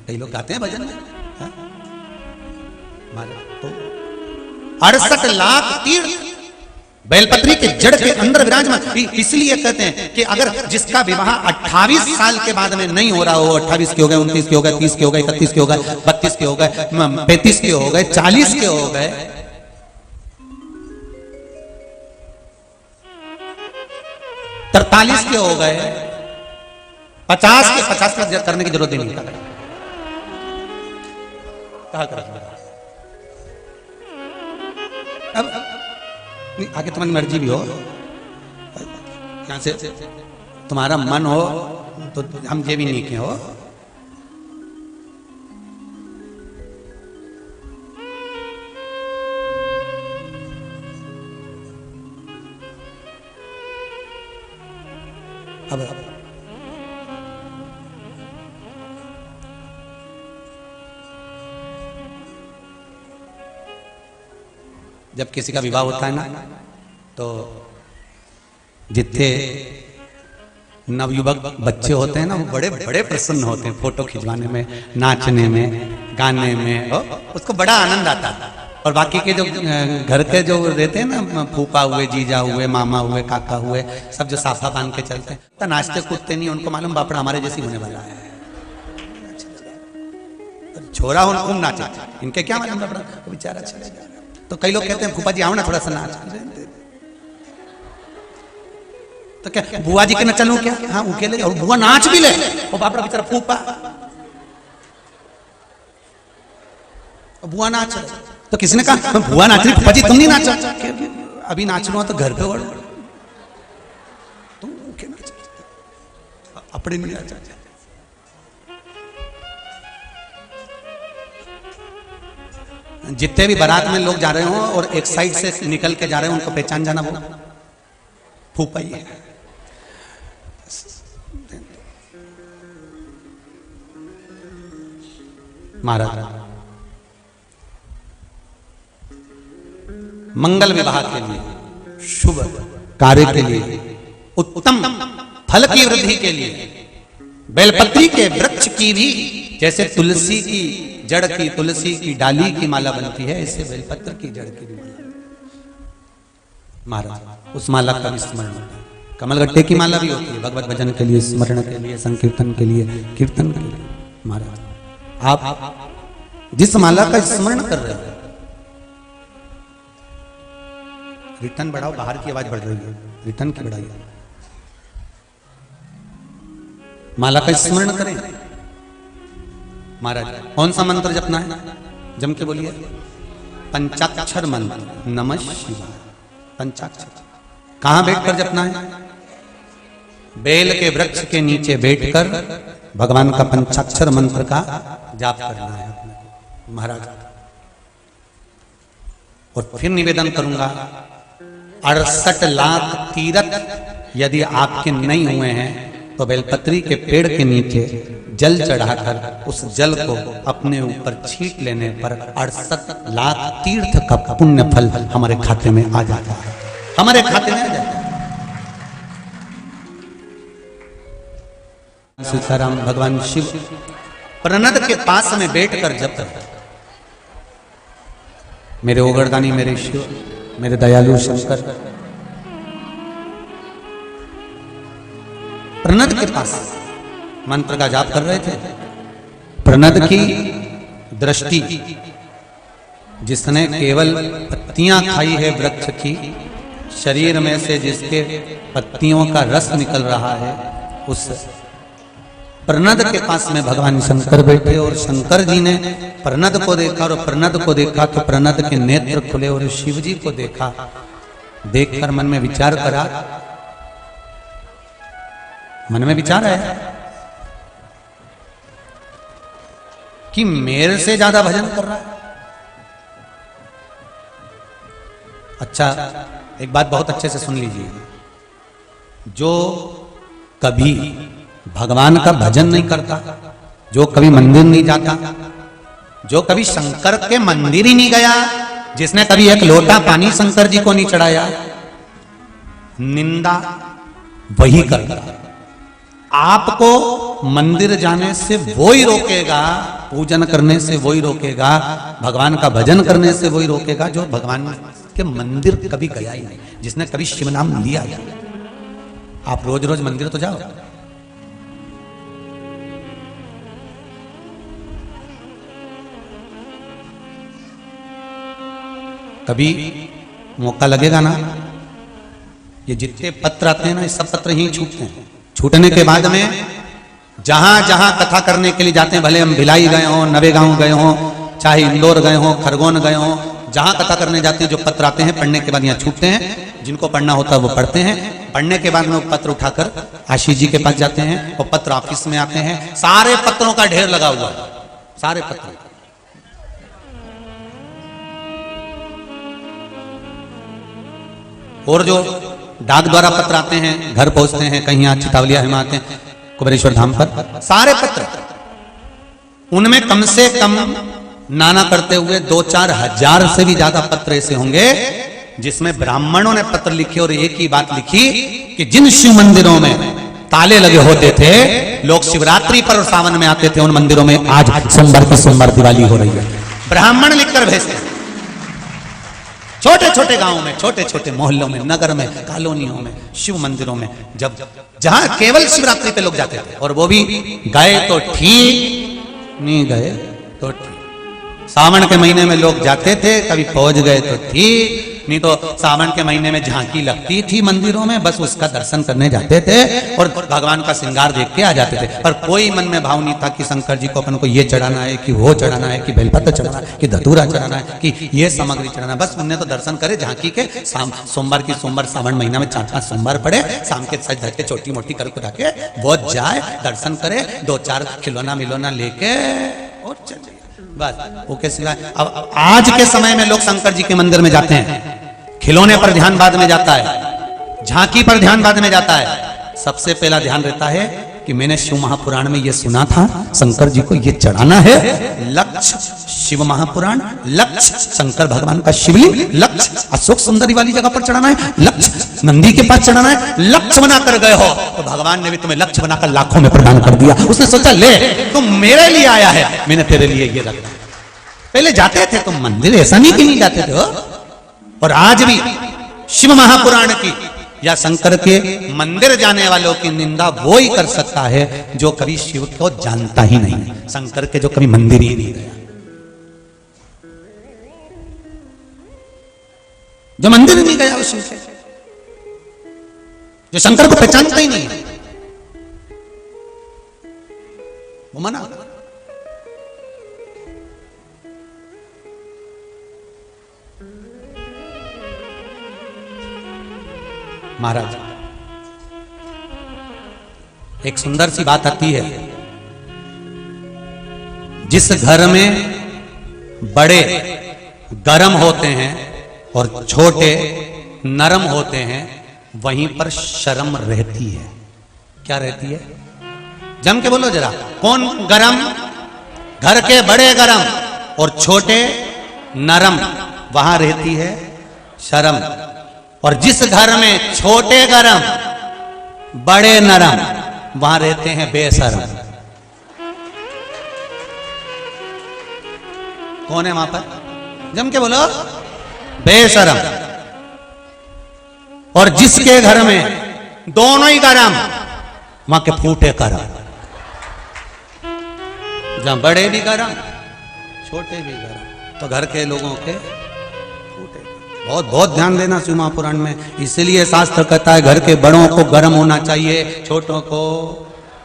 कई लोग गाते हैं भजन में, तो 68 लाख तीर्थ बेलपत्री के जड़ के अंदर विराजमान। इसलिए कहते हैं कि अगर जिसका विवाह 28 साल के बाद में नहीं हो रहा हो, 28 के हो गए, 29 के हो गए, 30 के हो गए, 31 के हो गए, 32 के हो गए, 35 के हो गए, 40 के हो गए, 43 के हो गए, 50 के करने की जरूरत नहीं है। कहा कर अब आगे तुम्हारी मर्जी भी हो, यहां से तुम्हारा मन हो तो हम ये भी नहीं के हो। अब जब किसी का विवाह होता है ना, तो जितने नवयुवक बच्चे होते हैं ना वो बड़े बड़े प्रसन्न होते हैं, फोटो खिंचवाने में, नाचने में, गाने में, उसको बड़ा आनंद आता है। और बाकी के जो घर के जो रहते हैं ना, फूफा हुए, जीजा हुए, मामा हुए, काका हुए, सब जो साफा बांध के चलते हैं तो नाचते कूदते नहीं, उनको मालूम बापड़ा हमारे जैसी होने वाला है। छोरा हो खूब नाचे, इनके क्या मालूम बापड़ा बेचारा चलेगा। तो कई लोग कहते हैं फूफा जी आओ ना थोड़ा सा नाच, तो क्या बुआ जी के न चलूं क्या? हाँ उनके ले, और बुआ नाच भी ले, और बापड़ा बेचारा फूफा बुआ नाच। तो किसी ने कहा बुआ नाच रही, फूफा जी तुम नहीं नाचा? अभी नाचना हो तो घर पे वड़, तुम अपने नहीं नाचा। जितने भी बारात में लोग जा रहे हो और एक साइड से निकल के जा रहे हो, उनको पहचान जाना, वो फूफा ही है। महाराज मंगल विवाह के लिए, शुभ कार्य के लिए, उत्तम फल की वृद्धि के लिए बेलपत्री के वृक्ष की भी, जैसे तुलसी की जड़ की, तुलसी की डाली की माला बनती है, ऐसे बेलपत्र की जड़ की भी माला। महाराज उस माला का भी स्मरण होता है। कमलगट्टे की माला भी होती है भगवत भजन के लिए, स्मरण के लिए, संकीर्तन के लिए, कीर्तन के लिए। महाराज आप जिस माला का स्मरण कर रहे हो, रिटर्न बढ़ाओ, बाहर की आवाज बढ़ रही है, रिटर्न की बढ़ाइए। माला का स्मरण करें। महाराज कौन सा मंत्र जपना है? जम के बोलिए। पंचाक्षर मंत्र नमः शिवाय। पंचाक्षर कहां बैठकर जपना है? बेल के वृक्ष के नीचे बैठकर भगवान का पंचाक्षर मंत्र का जाप करना है महाराज। और फिर निवेदन करूंगा, 68 लाख तीर्थ यदि आपके नहीं हुए हैं तो बेलपत्री के पेड़ के नीचे जल चढ़ाकर उस जल को अपने ऊपर छींट लेने पर 68 लाख तीर्थ का पुण्य फल हमारे खाते में आ जाता है, हमारे खाते में आ जाता है। सीताराम भगवान शिव प्रणद के पास में बैठकर जप करता। मेरे ओगरदानी, मेरे शिव, मेरे दयालु शंकर प्रणद के पास मंत्र का जाप कर रहे थे। प्रणद की दृष्टि, जिसने केवल पत्तियां खाई है वृक्ष की, शरीर में से जिसके पत्तियों का रस निकल रहा है, उस प्रणद के पास में भगवान शंकर बैठे और शंकर जी ने प्रणद को देखा और प्रणद को देखा तो प्रणद के नेत्र खुले और शिव जी को देखा। देखकर मन में विचार करा, मन में विचार है कि मेरे से ज्यादा भजन कर रहा है। अच्छा, एक बात बहुत अच्छे से सुन लीजिए, जो कभी भगवान का भजन नहीं करता, जो कभी मंदिर नहीं जाता, जो कभी शंकर के मंदिर ही नहीं गया, जिसने कभी एक लोटा पानी शंकर जी को नहीं चढ़ाया, निंदा वही करता। आपको मंदिर जाने से वो ही रोकेगा, पूजन करने से वो ही रोकेगा, भगवान का भजन करने से वो ही रोकेगा जो भगवान के मंदिर कभी गया ही नहीं, जिसने कभी शिव नाम लिया। आप रोज रोज मंदिर तो जाओ, कभी मौका लगेगा ना, ये जितने पत्र आते हैं ना, ये सब पत्र ही छूटते हैं। छूटने के बाद में जहां जहां कथा करने के लिए जाते हैं, भले हम भिलाई गए हों, नवेगांव गए हों, चाहे इंदौर गए हों, खरगोन गए हों, जहां कथा करने जाते हैं जो पत्र आते हैं, पढ़ने के बाद यहाँ छूटते हैं। जिनको पढ़ना होता है वो पढ़ते हैं। पढ़ने के बाद में वो पत्र उठाकर आशीष जी के पास जाते हैं, वो पत्र ऑफिस में आते हैं। सारे पत्रों का ढेर लगा हुआ है, सारे पत्र। और जो डाक द्वारा पत्र आते हैं, घर पहुंचते हैं, कहीं यहाँ चितावलिया में आते हैं, कुबेरेश्वर धाम पर, सारे पत्र, उनमें कम से कम नाना करते हुए 2-4 हजार से भी ज्यादा पत्र ऐसे होंगे जिसमें ब्राह्मणों ने पत्र लिखे और एक ही बात लिखी कि जिन शिव मंदिरों में ताले लगे होते थे, लोग शिवरात्रि पर और सावन में आते थे, उन मंदिरों में आज सोमवार की सोमवार दिवाली हो रही है। ब्राह्मण लिखकर भेजते हैं। छोटे छोटे गांवों में, छोटे छोटे मोहल्लों में, नगर में, कॉलोनियों में, शिव मंदिरों में, जब जहां केवल शिवरात्रि पे लोग जाते थे, और वो भी गए तो ठीक, नहीं गए तो ठीक। सावन के महीने में लोग जाते थे, कभी पहुंच गए तो ठीक, नहीं तो सावन के महीने में झांकी लगती थी मंदिरों में, बस उसका दर्शन करने जाते थे और भगवान का श्रृंगार देख के आ जाते थे। पर कोई मन में भाव नहीं था कि शंकर जी को अपन को ये चढ़ाना है, कि वो चढ़ाना है, कि बेलपत्र चढ़ाना है, कि धतूरा चढ़ाना है, कि ये सामग्री चढ़ाना है। बस उन्हें तो दर्शन करे झांकी के। सोमवार की सोमवार, सावन महीना में 4-5 सोमवार पड़े, शाम के सज धर के छोटी मोटी कर कुटा के वो जाए, दर्शन करे, 2-4 खिलौना मिलौना लेके और चले, बस। वो कैसे? अब आज के समय में लोग शंकर जी के मंदिर में जाते हैं, खिलौने पर ध्यान बाद में जाता है, झांकी पर ध्यान बाद में जाता है। सबसे पहला ध्यान रहता है कि मैंने शिव महापुराण में ये सुना था, शंकर जी को ये चढ़ाना है। लक्ष्य शिव महापुराण, लक्ष्य शंकर भगवान का शिवलिंग, लक्ष्य अशोक सुंदरी वाली जगह पर चढ़ाना है, लक्ष्य नंदी के पास चढ़ाना है। लक्ष्य बनाकर गए हो तो भगवान ने भी तुम्हें लक्ष्य बनाकर लाखों में प्रदान कर दिया। उसने सोचा ले तुम मेरे लिए आया है, मैंने तेरे लिए ये रखा। पहले जाते थे तुम मंदिर, ऐसा नहीं कि नहीं जाते थे। और आज भी शिव महापुराण की या शंकर के मंदिर जाने वालों की निंदा वो ही कर सकता है जो कभी शिव को जानता ही नहीं, शंकर के जो कभी मंदिर ही नहीं गया, जो मंदिर ही नहीं गया उस शिव के, जो शंकर को पहचानता ही नहीं। वो मना कर। महाराज एक सुंदर सी बात आती है, जिस घर में बड़े गरम होते हैं और छोटे नरम होते हैं वहीं पर शर्म रहती है। क्या रहती है? जम के बोलो जरा, कौन गरम? घर के बड़े गरम और छोटे नरम, वहां रहती है शर्म। और जिस घर में छोटे गरम बड़े नरम, वहां रहते हैं बेशर्म। कौन है वहां पर? जम के बोलो, बेशर्म। और जिसके घर में दोनों ही गरम, वहां के फूटे गरम। जहां बड़े भी गरम छोटे भी गरम, तो घर के लोगों के फूटे। बहुत बहुत ध्यान देना शिव महापुराण में, इसलिए शास्त्र कहता है घर के बड़ों को गरम होना चाहिए, छोटों को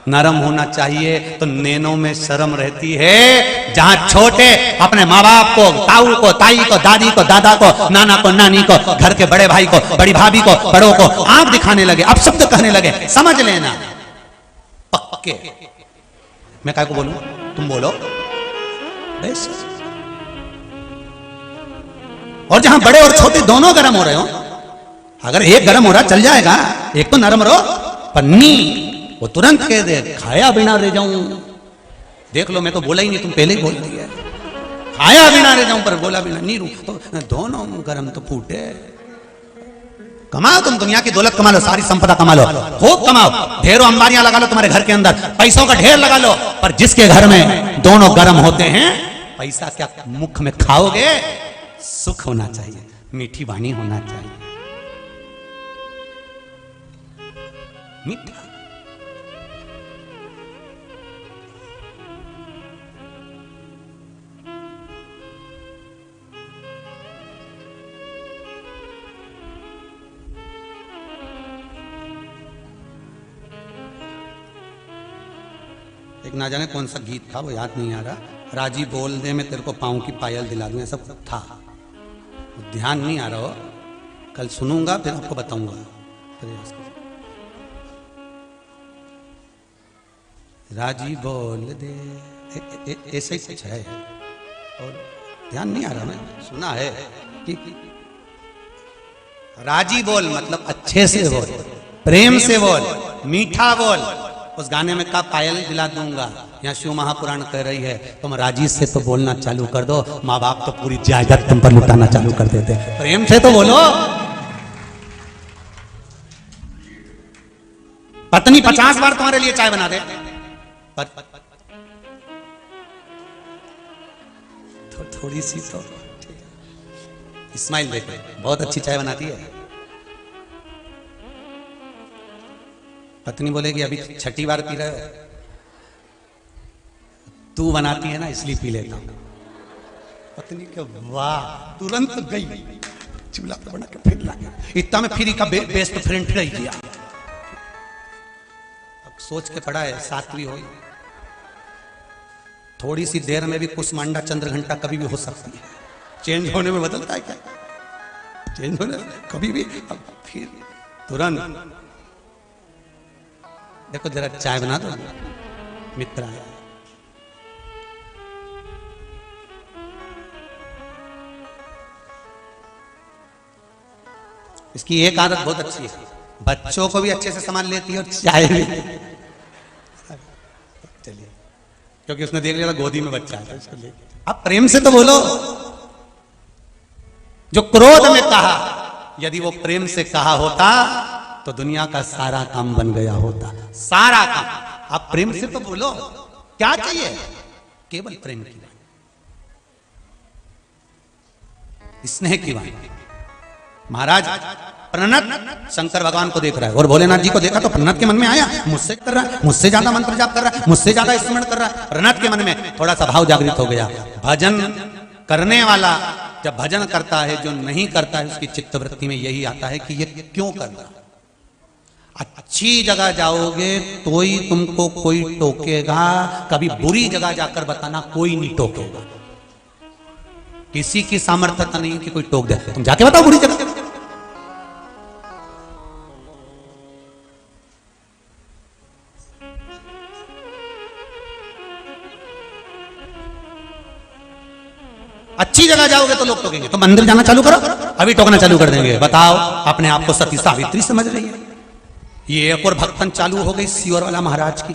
नरम होना चाहिए। तो नैनों में शर्म रहती है। जहां छोटे अपने माँ बाप को, ताऊ को, ताई को, दादी को, दादा को, नाना को, नानी को, घर के बड़े भाई को, बड़ी भाभी को, बड़ों को आंख दिखाने लगे, अपशब्द कहने लगे, समझ लेना पक्के। मैं काय को बोलूं? तुम बोलो। बस। और जहां बड़े और छोटे दोनों गर्म हो रहे हो, अगर एक गर्म हो रहा चल जाएगा, एक तो नरम रहो। पन्नी वो तुरंत कह दे, खाया बिना रह जाऊं। देख लो, मैं तो बोला ही नहीं, तुम पहले ही बोल दिया। खाया बिना रह जाऊं पर बोला बिना नहीं रू। तो दोनों गर्म तो फूटे। कमाओ, तुम दुनिया की दौलत कमा लो, सारी संपदा कमा लो, खूब कमाओ, ढेरों अंबारियां लगा लो तुम्हारे घर के अंदर, पैसों का ढेर लगा लो। पर जिसके घर में दोनों गर्म होते हैं, पैसा क्या मुख में खाओगे? सुख होना चाहिए, मीठी वाणी होना चाहिए, मीठा। एक ना जाने कौन सा गीत था, वो याद नहीं आ रहा। राजी बोल दे मैं तेरे को पाँव की पायल दिला दूं, ऐसा कुछ था, ध्यान नहीं आ रहा हो। कल सुनूंगा फिर आपको बताऊंगा। राजी बोल दे, ऐसे ही कुछ है और ध्यान नहीं आ रहा। मैं सुना है कि राजी बोल मतलब अच्छे से बोल, प्रेम से बोल, मीठा बोल। उस गाने में कहा पायल दिला दूंगा। यहाँ शिव महापुराण कह रही है तुम राजी से तो बोलना चालू कर दो, माँ बाप तो पूरी जायदाद तुम पर लुटाना चालू कर देते। प्रेम से तो बोलो। पत्नी 50 बार तुम्हारे लिए चाय बना दे, पर थोड़ी सी तो स्माइल देखो, बहुत अच्छी चाय बनाती है। पत्नी बोलेगी अभी छठी बार पी रहे हो, तू बनाती है ना इसलिए पी लेता हूं। पत्नी के वाह, तुरंत गई चूल्हा पे बना के फिर ला गया। इतना में फ्री का बेस्ट फ्रेंड रह गया। अब सोच के पड़ा है, सातवीं हो, थोड़ी सी देर में भी कुसमांडा चंद्र घंटा कभी भी हो सकती है। चेंज होने में बदलता है क्या? चेंज होने कभी भी। अब फिर तुरंत देखो जरा चाय बना दो, मित्र आया। इसकी एक आदत बहुत अच्छी है, बच्चों को भी अच्छे से संभाल लेती है और चाय भी। चलिए, क्योंकि उसने देख लिया गोदी में बच्चा है, उसको ले। अब प्रेम से तो बोलो। जो क्रोध में कहा, यदि वो प्रेम से कहा होता तो दुनिया का सारा काम बन गया होता, सारा काम। आप प्रेम से तो बोलो, क्या चाहिए? केवल प्रेम की वाणी, स्नेह की वाणी। महाराज प्रणत शंकर भगवान को देख रहा है और भोलेनाथ जी को देखा तो प्रणत के मन में आया, मुझसे कर रहा है, मुझसे ज्यादा मंत्र जाप कर रहा है, मुझसे ज्यादा स्मरण कर रहा है। प्रणत के मन में थोड़ा सा भाव जागृत हो गया। भजन करने वाला जब भजन करता है, जो नहीं करता है उसकी चित्तवृत्ति में यही आता है कि ये क्यों कर रहा है। अच्छी जगह जाओगे तो ही तुमको कोई टोकेगा, कभी बुरी जगह जाकर बताना कोई नहीं टोकेगा। किसी की सामर्थ्यता नहीं कि कोई टोक दे, तुम जाके बताओ बुरी जगह। अच्छी जगह जाओगे तो लोग टोकेंगे। तो मंदिर जाना चालू करो, अभी टोकना चालू कर देंगे। बताओ, अपने आप को सती सावित्री समझ रही है। ये एक और भक्तन चालू हो गई सीवर वाला महाराज की।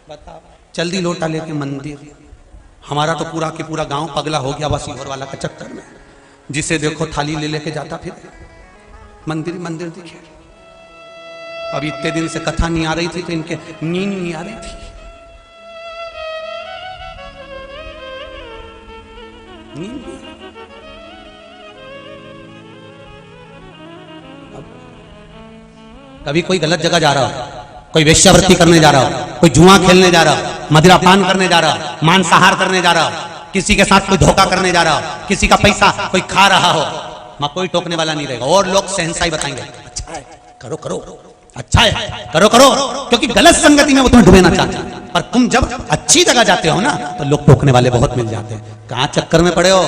बताओ, जल्दी लोटा लेके मंदिर। हमारा तो पूरा के पूरा गांव पगला हो गया बस सीवर वाला का चक्कर में। जिसे देखो थाली ले लेके जाता फिर मंदिर मंदिर दिखे। अब इतने दिन से कथा नहीं आ रही थी तो इनके नींद नहीं आ रही थी। कभी कोई गलत जगह जा रहा हो, कोई वेश्यावृत्ति करने जा रहा हो, कोई जुआ खेलने जा रहा हो, मदिरा पान करने जा रहा हो, मांसाहार करने जा रहा हो, किसी के साथ कोई धोखा करने जा रहा हो, किसी का पैसा कोई खा रहा हो, वहां कोई टोकने वाला नहीं रहेगा। और लोग सहनसाई बताएंगे, अच्छा है करो करो, अच्छा है करो करो, क्योंकि गलत संगति में वो तुम्हें डुबेना चाहते हैं। पर तुम जब अच्छी जगह जाते हो ना तो लोग टोकने वाले बहुत मिल जाते हैं। कहां चक्कर में पड़े हो,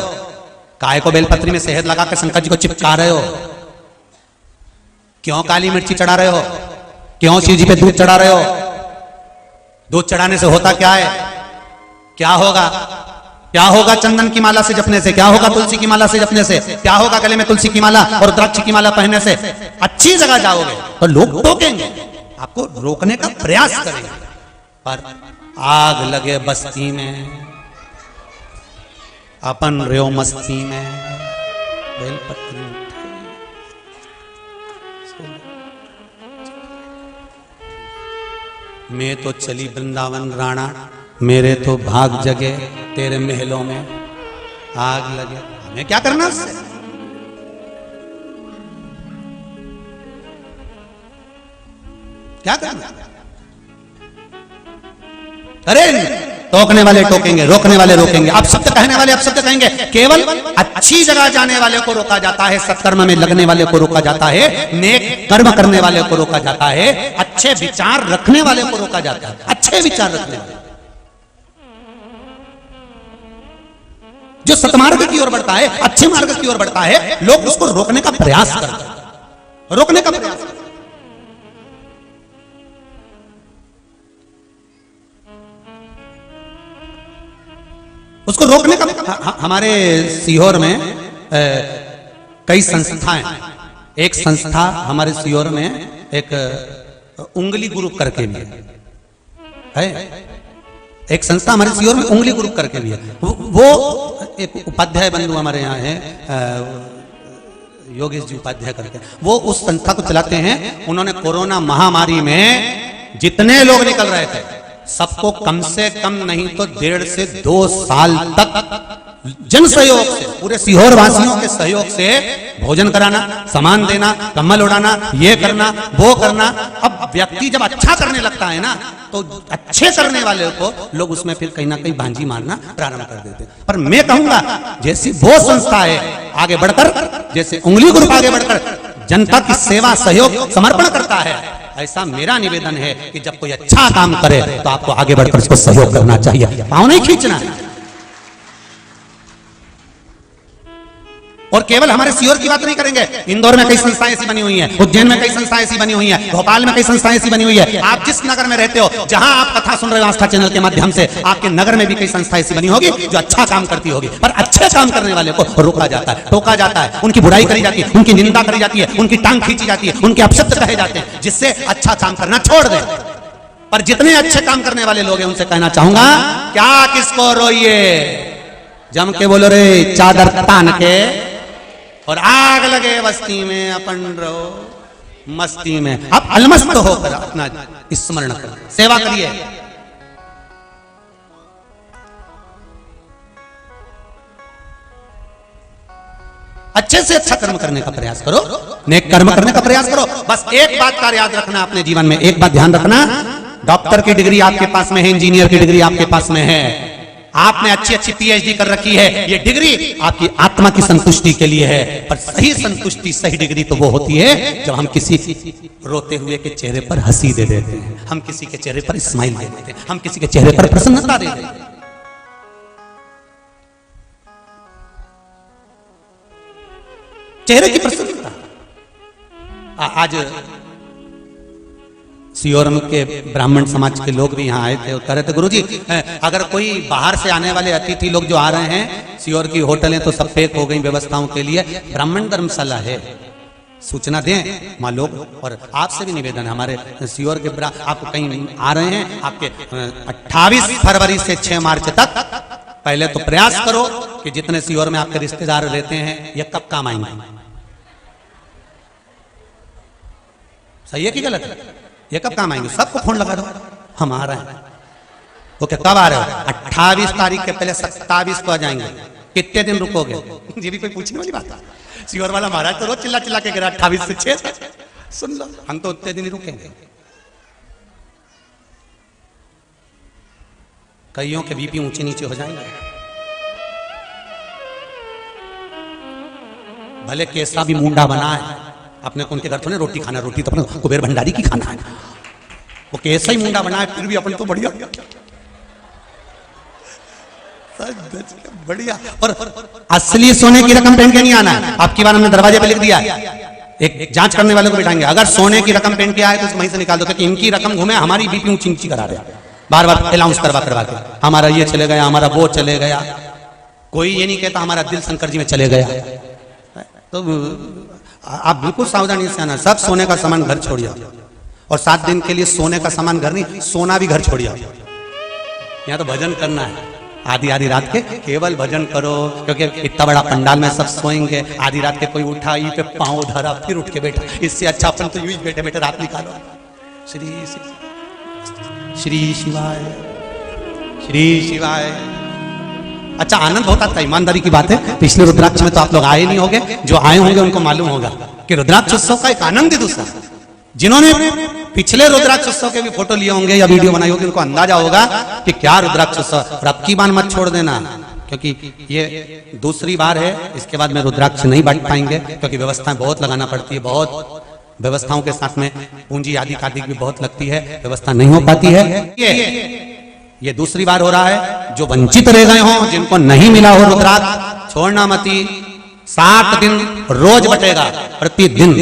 काय को बेलपत्री में शहद लगा के शंकर जी को चिपका रहे हो, क्यों काली मिर्ची चढ़ा रहे हो, क्यों शिव जी पे दूध चढ़ा रहे हो। दूध चढ़ाने से होता क्या है, क्या होगा, क्या होगा चंदन की माला से जपने से, क्या होगा तुलसी की माला से जपने से, क्या होगा गले में तुलसी की माला और रुद्राक्ष की माला पहनने से। अच्छी जगह जाओगे तो लोग टोकेंगे, आपको रोकने का प्रयास करेंगे। पर आग लगे बस्ती में, अपन रेव मस्ती में, बेलपत्री मैं तो चली वृंदावन राणा, मेरे तो भाग जगे तेरे महलों में आग लगे। हमें क्या करना उससे, क्या करना। अरे टोकने वाले टोकेंगे, रोकने वाले रोकेंगे, अब शब्द कहने वाले अब शब्द कहेंगे। केवल अच्छी जगह जाने वाले को रोका जाता है, सत्कर्म में लगने वाले को रोका जाता है, नेक कर्म करने वाले को रोका जाता है, अच्छे विचार रखने वाले को रोका जाता है। अच्छे विचार रखने वाले जो सतमार्ग की ओर बढ़ता है, अच्छे मार्ग की ओर बढ़ता है, लोग उसको रोकने का प्रयास करते हैं, रोकने का प्रयास करते हैं। उसको रोकने का। हमारे सीहोर में कई संस्थाएं, एक संस्था हमारे सीहोर में एक उंगली ग्रुप करके भी है, एक संस्था हमारे सीहोर में उंगली ग्रुप करके भी है। वो एक उपाध्याय बंधु हमारे यहाँ है, योगेश जी उपाध्याय करके, वो उस संस्था को चलाते हैं। उन्होंने कोरोना महामारी में जितने लोग निकल रहे थे सबको कम से कम नहीं तो 1.5 से 2 साल तक जन सहयोग से, पूरे सीहोर वासियों के सहयोग से भोजन कराना, सामान देना, कम्बल उड़ाना, ये करना वो करना। अब व्यक्ति जब अच्छा करने लगता है ना तो अच्छे करने वाले को लोग उसमें फिर कहीं ना कहीं भांजी मारना प्रारंभ कर देते। पर मैं कहूंगा जैसी वो संस्था है आगे बढ़कर, जैसे उंगली ग्रुप आगे बढ़कर जनता की सेवा सहयोग समर्पण करता है, ऐसा मेरा निवेदन है कि जब कोई अच्छा काम करे तो आपको आगे बढ़कर उसको सहयोग करना चाहिए, पाँव नहीं खींचना है। और केवल हमारे सीहोर की बात नहीं करेंगे, इंदौर में कई संस्थाएं ऐसी बनी हुई हैं, उज्जैन में कई संस्थाएं ऐसी बनी हुई हैं, भोपाल में कई संस्थाएं ऐसी बनी हुई है। आप जिस नगर में रहते हो, जहां आप कथा सुन रहे हो आस्था चैनल के माध्यम से, आपके नगर में भी कई संस्थाएं ऐसी बनी होगी जो अच्छा काम करती होगी। पर अच्छे काम करने वाले को रोका जाता है, टोका जाता है, उनकी बुराई करी जाती है, उनकी निंदा करी जाती है, उनकी टांग खींची जाती है, उनके अपशब्द कहे जाते हैं, जिससे अच्छा काम करना छोड़ दें। पर जितने अच्छे काम करने वाले लोग हैं उनसे कहना चाहूंगा, क्या किसको रोइए, जम के बोलो रे चादर तान के, और आग लगे बस्ती में अपन रहो मस्ती में। अब अलमस्त होकर अपना स्मरण करो, सेवा करिए। अच्छे से अच्छा कर्म करने का प्रयास करो, नेक कर्म करने का प्रयास करो। बस एक बात का याद रखना अपने जीवन में, एक बात ध्यान रखना, डॉक्टर की डिग्री आपके पास में है, इंजीनियर की डिग्री आपके पास में है, आपने अच्छी अच्छी पीएचडी कर रखी है, ये डिग्री आपकी आत्मा की संतुष्टि के लिए है। पर सही संतुष्टि, सही डिग्री तो वो होती है जब हम किसी रोते हुए के चेहरे पर हंसी दे देते हैं, हम किसी के चेहरे पर स्माइल दे देते हैं, हम किसी के चेहरे पर प्रसन्नता दे देते हैं। चेहरे की प्रसन्नता। आज सियोरम के ब्राह्मण समाज के लोग भी यहाँ आए थे और कह रहे थे गुरुजी, अगर कोई बाहर से आने वाले अतिथि लोग जो आ रहे हैं, सियोर की होटलें तो सब पैक हो गई व्यवस्थाओं के लिए, ब्राह्मण धर्मशाला है, सूचना दें वहाँ लोग। और आपसे भी निवेदन है, हमारे सियोर के आप कहीं आ रहे हैं, आपके 28 फरवरी से 6 मार्च तक पहले तो प्रयास करो कि जितने सियोर में आपके रिश्तेदार रहते हैं ये कब काम आएंगे। सही है कि गलत है? ये कब काम आएंगे? सबको फोन लगा दो, हम आ रहे हैं। वो क्या कब आ रहे हो? 28 तारीख के पहले 27 को आ जाएंगे। कितने दिन रुकोगे? ये भी कोई पूछने वाली बात है? सियोर वाला महाराज तो रोज चिल्ला चिल्ला के गिरा 28 से 6 सुन लो, हम तो उतने दिन ही रुकेंगे। कईयों के बीपी ऊंचे नीचे हो जाएंगे। भले कैसा भी मुंडा बना है, अपने को उनके घर थोड़े रोटी खाना, रोटी तो अपने कुबेर भंडारी की खाना है। वो कैसा ही मुंडा बना है फिर भी अपन तो बढ़िया बढ़िया। और असली सोने की रकम पहन के नहीं आना है। आपकी बार हमने दरवाजे पे लिख दिया है, एक जांच करने वाले को बिठाएंगे, अगर सोने की रकम पहन के आए तो वहीं से निकाल दो, क्योंकि इनकी रकम घूमे, हमारी बीपी ऊंची नीची करा रहे हैं, बार बार अनाउंस करवा के हमारा ये चले गया, हमारा वो चले गया। कोई ये नहीं कहता हमारा दिल शंकर जी में चले गया। तो आप बिल्कुल सावधानी से आना। सब सोने का सामान घर छोड़िए, और 7 दिन के लिए सोने का सामान घर नहीं, सोना भी घर छोड़िए। यहाँ तो भजन करना है, आधी आधी रात के केवल भजन करो, क्योंकि इतना बड़ा पंडाल में सब सोएंगे। आधी रात के कोई उठा, ई पे पांव धरा, फिर उठ के बैठा, इससे अच्छा अपन तो यूं ही बैठे बैठे रात निकालो। श्री शिवाय, श्री शिवाय। अच्छा, आनंद बहुत आता है, ईमानदारी की बात है। पिछले रुद्राक्ष में तो आप लोग आए नहीं होंगे, जो आए होंगे उनको मालूम होगा कि रुद्राक्ष उत्सव का एक आनंद ही दूसरा। जिन्होंने पिछले रुद्राक्ष उत्सव के भी फोटो लिए होंगे या वीडियो बनाई होगी, उनको अंदाजा होगा कि क्या रुद्राक्ष उत्सव। और अब की बार मत छोड़ देना, क्योंकि ये दूसरी बार है, इसके बाद में रुद्राक्ष नहीं बांट पाएंगे, क्योंकि व्यवस्थाएं बहुत लगाना पड़ती है। बहुत व्यवस्थाओं के साथ में पूंजी आदि कार्तिक भी बहुत लगती है, व्यवस्था नहीं हो पाती है। ये दूसरी बार हो रहा है। जो वंचित रह गए हों, जिनको नहीं मिला हो रुद्राक्ष, छोड़ना मती। 7 दिन रोज बटेगा, प्रतिदिन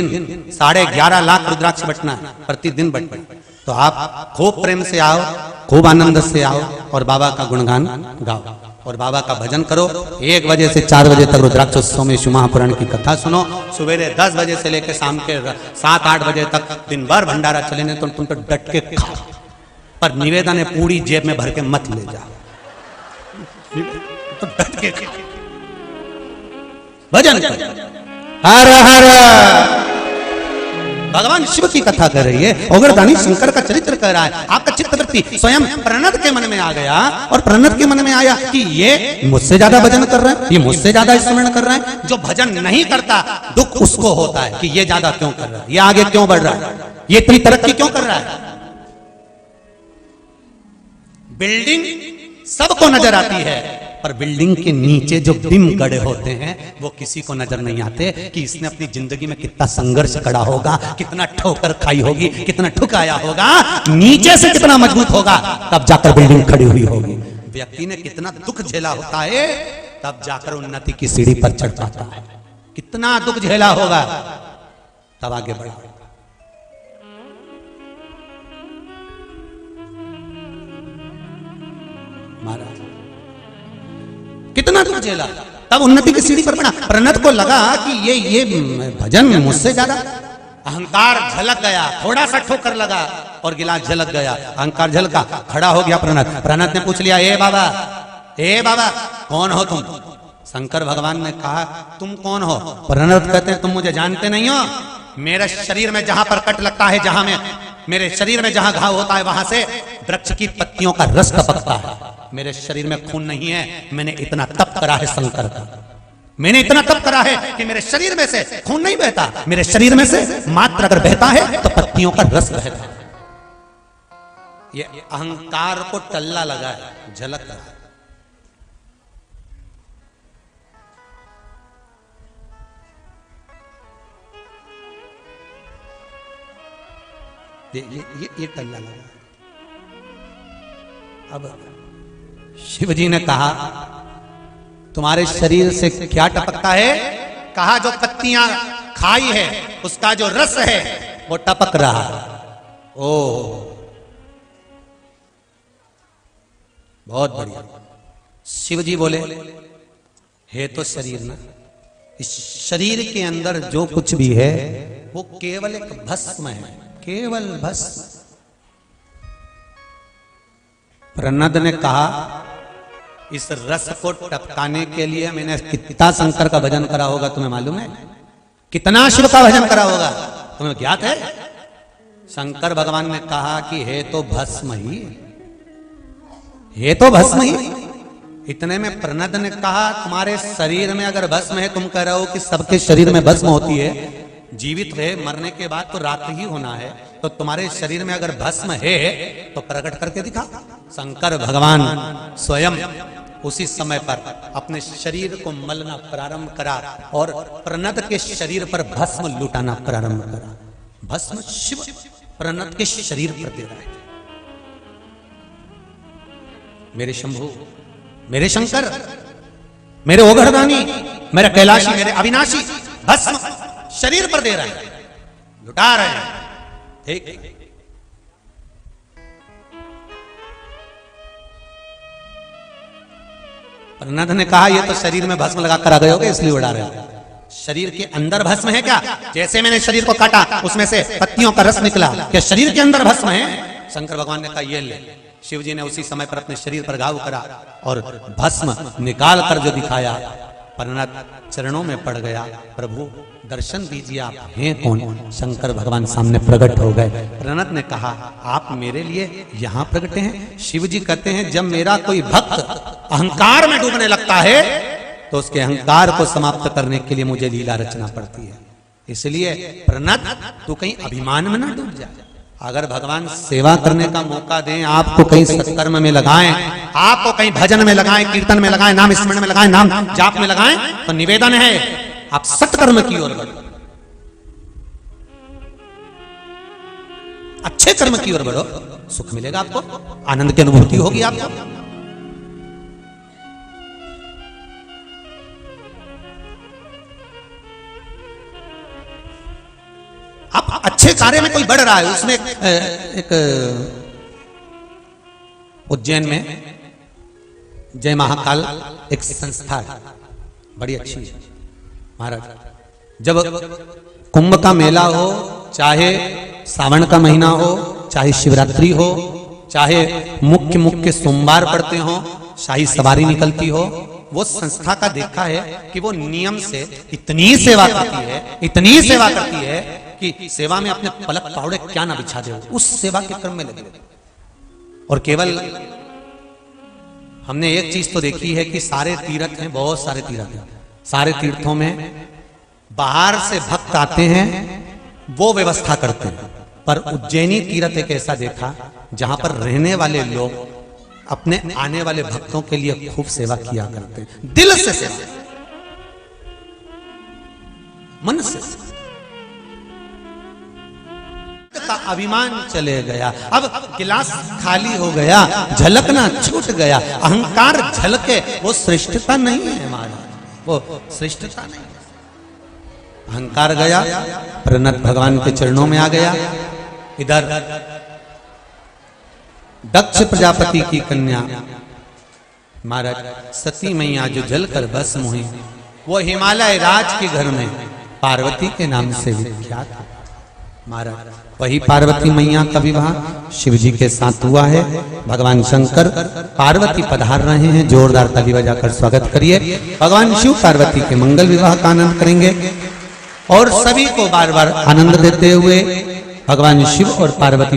11.5 लाख रुद्राक्ष बटना है, प्रतिदिन बटे। तो आप खूब प्रेम से आओ, खूब आनंद से आओ, और बाबा का गुणगान गाओ और बाबा का भजन करो। 1 बजे से 4 बजे तक रुद्राक्ष उत्सव में शिव महापुराण की कथा सुनो। सवेरे 10 बजे से लेकर शाम के 7-8 बजे तक दिन भर भंडारा चलेने, तो तुम तो डट के खाओ, पर निवेदन है पूरी जेब में भर के मत ले जाओ, तो डट के भजन करो। हर हर भगवान शिव की कथा कर रही है, ओगरदानी शंकर का चरित्र कर रहा है। आपका चित्तवृत्ति स्वयं प्रणत के मन में आ गया, और प्रणत के मन में आया कि ये मुझसे ज्यादा भजन कर रहा है, ये मुझसे ज्यादा स्मरण कर रहा है। जो भजन नहीं करता, दुख उसको होता है कि ये ज्यादा क्यों कर रहा है, ये आगे क्यों बढ़ रहा है, ये इतनी तरक्की क्यों कर रहा है। बिल्डिंग सबको नजर आती है, पर बिल्डिंग के नीचे जो बिम गड़े होते हैं वो किसी को नजर नहीं आते, कि इसने अपनी जिंदगी में कितना संघर्ष करा होगा, कितना ठोकर खाई होगी, कितना ठुकाया होगा, नीचे से कितना मजबूत होगा, तब जाकर बिल्डिंग खड़ी हुई होगी। व्यक्ति ने कितना दुख झेला होता है, तब जाकर उन्नति की सीढ़ी पर चढ़ पाता है। कितना दुख झेला होगा, तब आगे बढ़ा। महाराज कितना दुख झेला, तब उन्नति की सीढ़ी पर बढ़ा। प्रणत को लगा कि ये भजन मुझसे ज्यादा। अहंकार झलक गया, थोड़ा सा ठोकर लगा और गिलास झलक गया, अहंकार झलका, खड़ा हो गया प्रणत। प्रणत ने पूछ लिया, ए बाबा कौन हो तुम। शंकर भगवान ने कहा, तुम कौन हो। प्रणत कहते हैं, तुम मुझे जानते नहीं हो। मेरे शरीर में जहां पर कट लगता है, जहां में मेरे शरीर में जहां घाव होता है, वहां से वृक्ष की पत्तियों का रस टपकता है। मेरे शरीर में खून नहीं है, मैंने इतना तप करा है शंकर का, मैंने इतना तप करा है कि मेरे शरीर में से खून नहीं बहता, मेरे शरीर में से मात्र अगर बहता है तो पत्तियों का रस बहता है। ये अहंकार को टल्ला लगा है, झलक रहा है। ये टल्ला लगा। अब शिव जी ने कहा तुम्हारे शरीर से क्या टपकता है? कहा जो पत्तियां खाई है उसका जो रस है वो टपक रहा है। ओ बहुत बढ़िया। शिव जी बोले है तो शरीर ना, इस शरीर के अंदर जो कुछ भी है वो केवल एक भस्म है, केवल भस्म। प्रनद ने कहा इस रस को टपकाने के लिए मैंने कितना शंकर का भजन करा होगा तुम्हें मालूम है? कितना शिव का भजन करा होगा तुम्हें ज्ञात है? शंकर भगवान ने कहा कि है तो भस्म ही, है तो भस्म ही। इतने में प्रनद ने कहा तुम्हारे शरीर में अगर भस्म है, तुम कह रहे हो कि सबके शरीर में भस्म होती है, जीवित है मरने के बाद तो राख ही होना है, तो तुम्हारे शरीर में अगर भस्म है तो प्रकट करके दिखा। शंकर भगवान स्वयं उसी समय पर अपने शरीर को मलना प्रारंभ करा और प्रनद के शरीर पर भस्म लुटाना प्रारंभ करा। भस्म शिव प्रनद के शरीर पर दे रहा है। मेरे शंभु, मेरे शंकर, मेरे ओघरदानी, मेरे कैलाशी, मेरे अविनाशी भस्म शरीर पर दे रहे हैं, लुटा रहे हैं। ठीक प्रनद ने कहा ये तो शरीर में भस्म लगा कर आ गए होगे इसलिए उड़ा रहे हो। शरीर के अंदर भस्म है क्या? जैसे मैंने शरीर को काटा उसमें से पत्तियों का रस निकला, क्या शरीर के अंदर भस्म है? शंकर भगवान ने कहा ये ले। शिव जी ने उसी समय पर अपने शरीर पर घाव करा और भस्म निकाल कर जो दिखाया, प्रनद चरणों में पड़ गया। प्रभु दर्शन दीजिए, आप हैं कौन? शंकर भगवान सामने प्रकट हो गए। प्रनद ने कहा आप मेरे लिए यहाँ प्रकटे हैं? शिव जी कहते हैं जब मेरा कोई भक्त अहंकार में डूबने लगता है तो उसके अहंकार को समाप्त करने के लिए मुझे लीला रचना पड़ती है। इसलिए प्रनद तू कहीं अभिमान में ना डूब जा। अगर भगवान सेवा करने का मौका दें, आपको कहीं सत्कर्म में लगाएं, आपको कहीं भजन में लगाएं, कीर्तन में लगाएं, नाम स्मरण में लगाएं, नाम जाप में लगाएं, तो निवेदन है आप सत्कर्म की ओर बढ़ो, अच्छे कर्म की ओर बढ़ो, सुख मिलेगा आपको, आनंद की अनुभूति होगी आपको। आप अच्छे कार्य में कोई बढ़ रहा है, उसमें एक उज्जैन में जय महाकाल एक संस्था है, बड़ी अच्छी है महाराज। जब कुंभ का मेला हो, चाहे सावन का महीना हो, चाहे शिवरात्रि हो, चाहे मुख्य सोमवार पड़ते हो, शाही सवारी निकलती हो, वो संस्था का देखा है कि वो नियम से इतनी सेवा करती है, इतनी सेवा करती है कि सेवा में अपने पलक पावड़े क्या ना बिछा दे, उस सेवा के क्रम में लगे। और केवल हमने एक चीज तो देखी है कि सारे तीर्थ हैं, बहुत सारे तीर्थ हैं, सारे तीर्थों में बाहर से भक्त आते हैं, वो व्यवस्था करते हैं, पर उज्जैनी तीर्थ एक ऐसा देखा जहां पर रहने वाले लोग अपने आने वाले भक्तों के लिए खूब सेवा किया करते हैं, दिल से सेवा, मन से। का अभिमान चले गया, अब गिलास खाली हो गया, झलकना छूट गया, अहंकार झलके, वो श्रेष्ठता नहीं है महाराज, वो श्रेष्ठता नहीं। अहंकार गया, प्रनद भगवान के चरणों में आ गया। इधर दक्ष प्रजापति की कन्या महाराज सती मैया जो जलकर भस्म हुई, वो हिमालय राज के घर में पार्वती के नाम से विख्यात है महाराज। वही पार्वती मैया का विवाह शिव जी के साथ हुआ है। भगवान शंकर पार्वती पधार रहे हैं, जोरदार ताली बजाकर स्वागत करिए। भगवान शिव पार्वती के मंगल विवाह का आनंद करेंगे और सभी को बार बार आनंद देते हुए भगवान शिव और पार्वती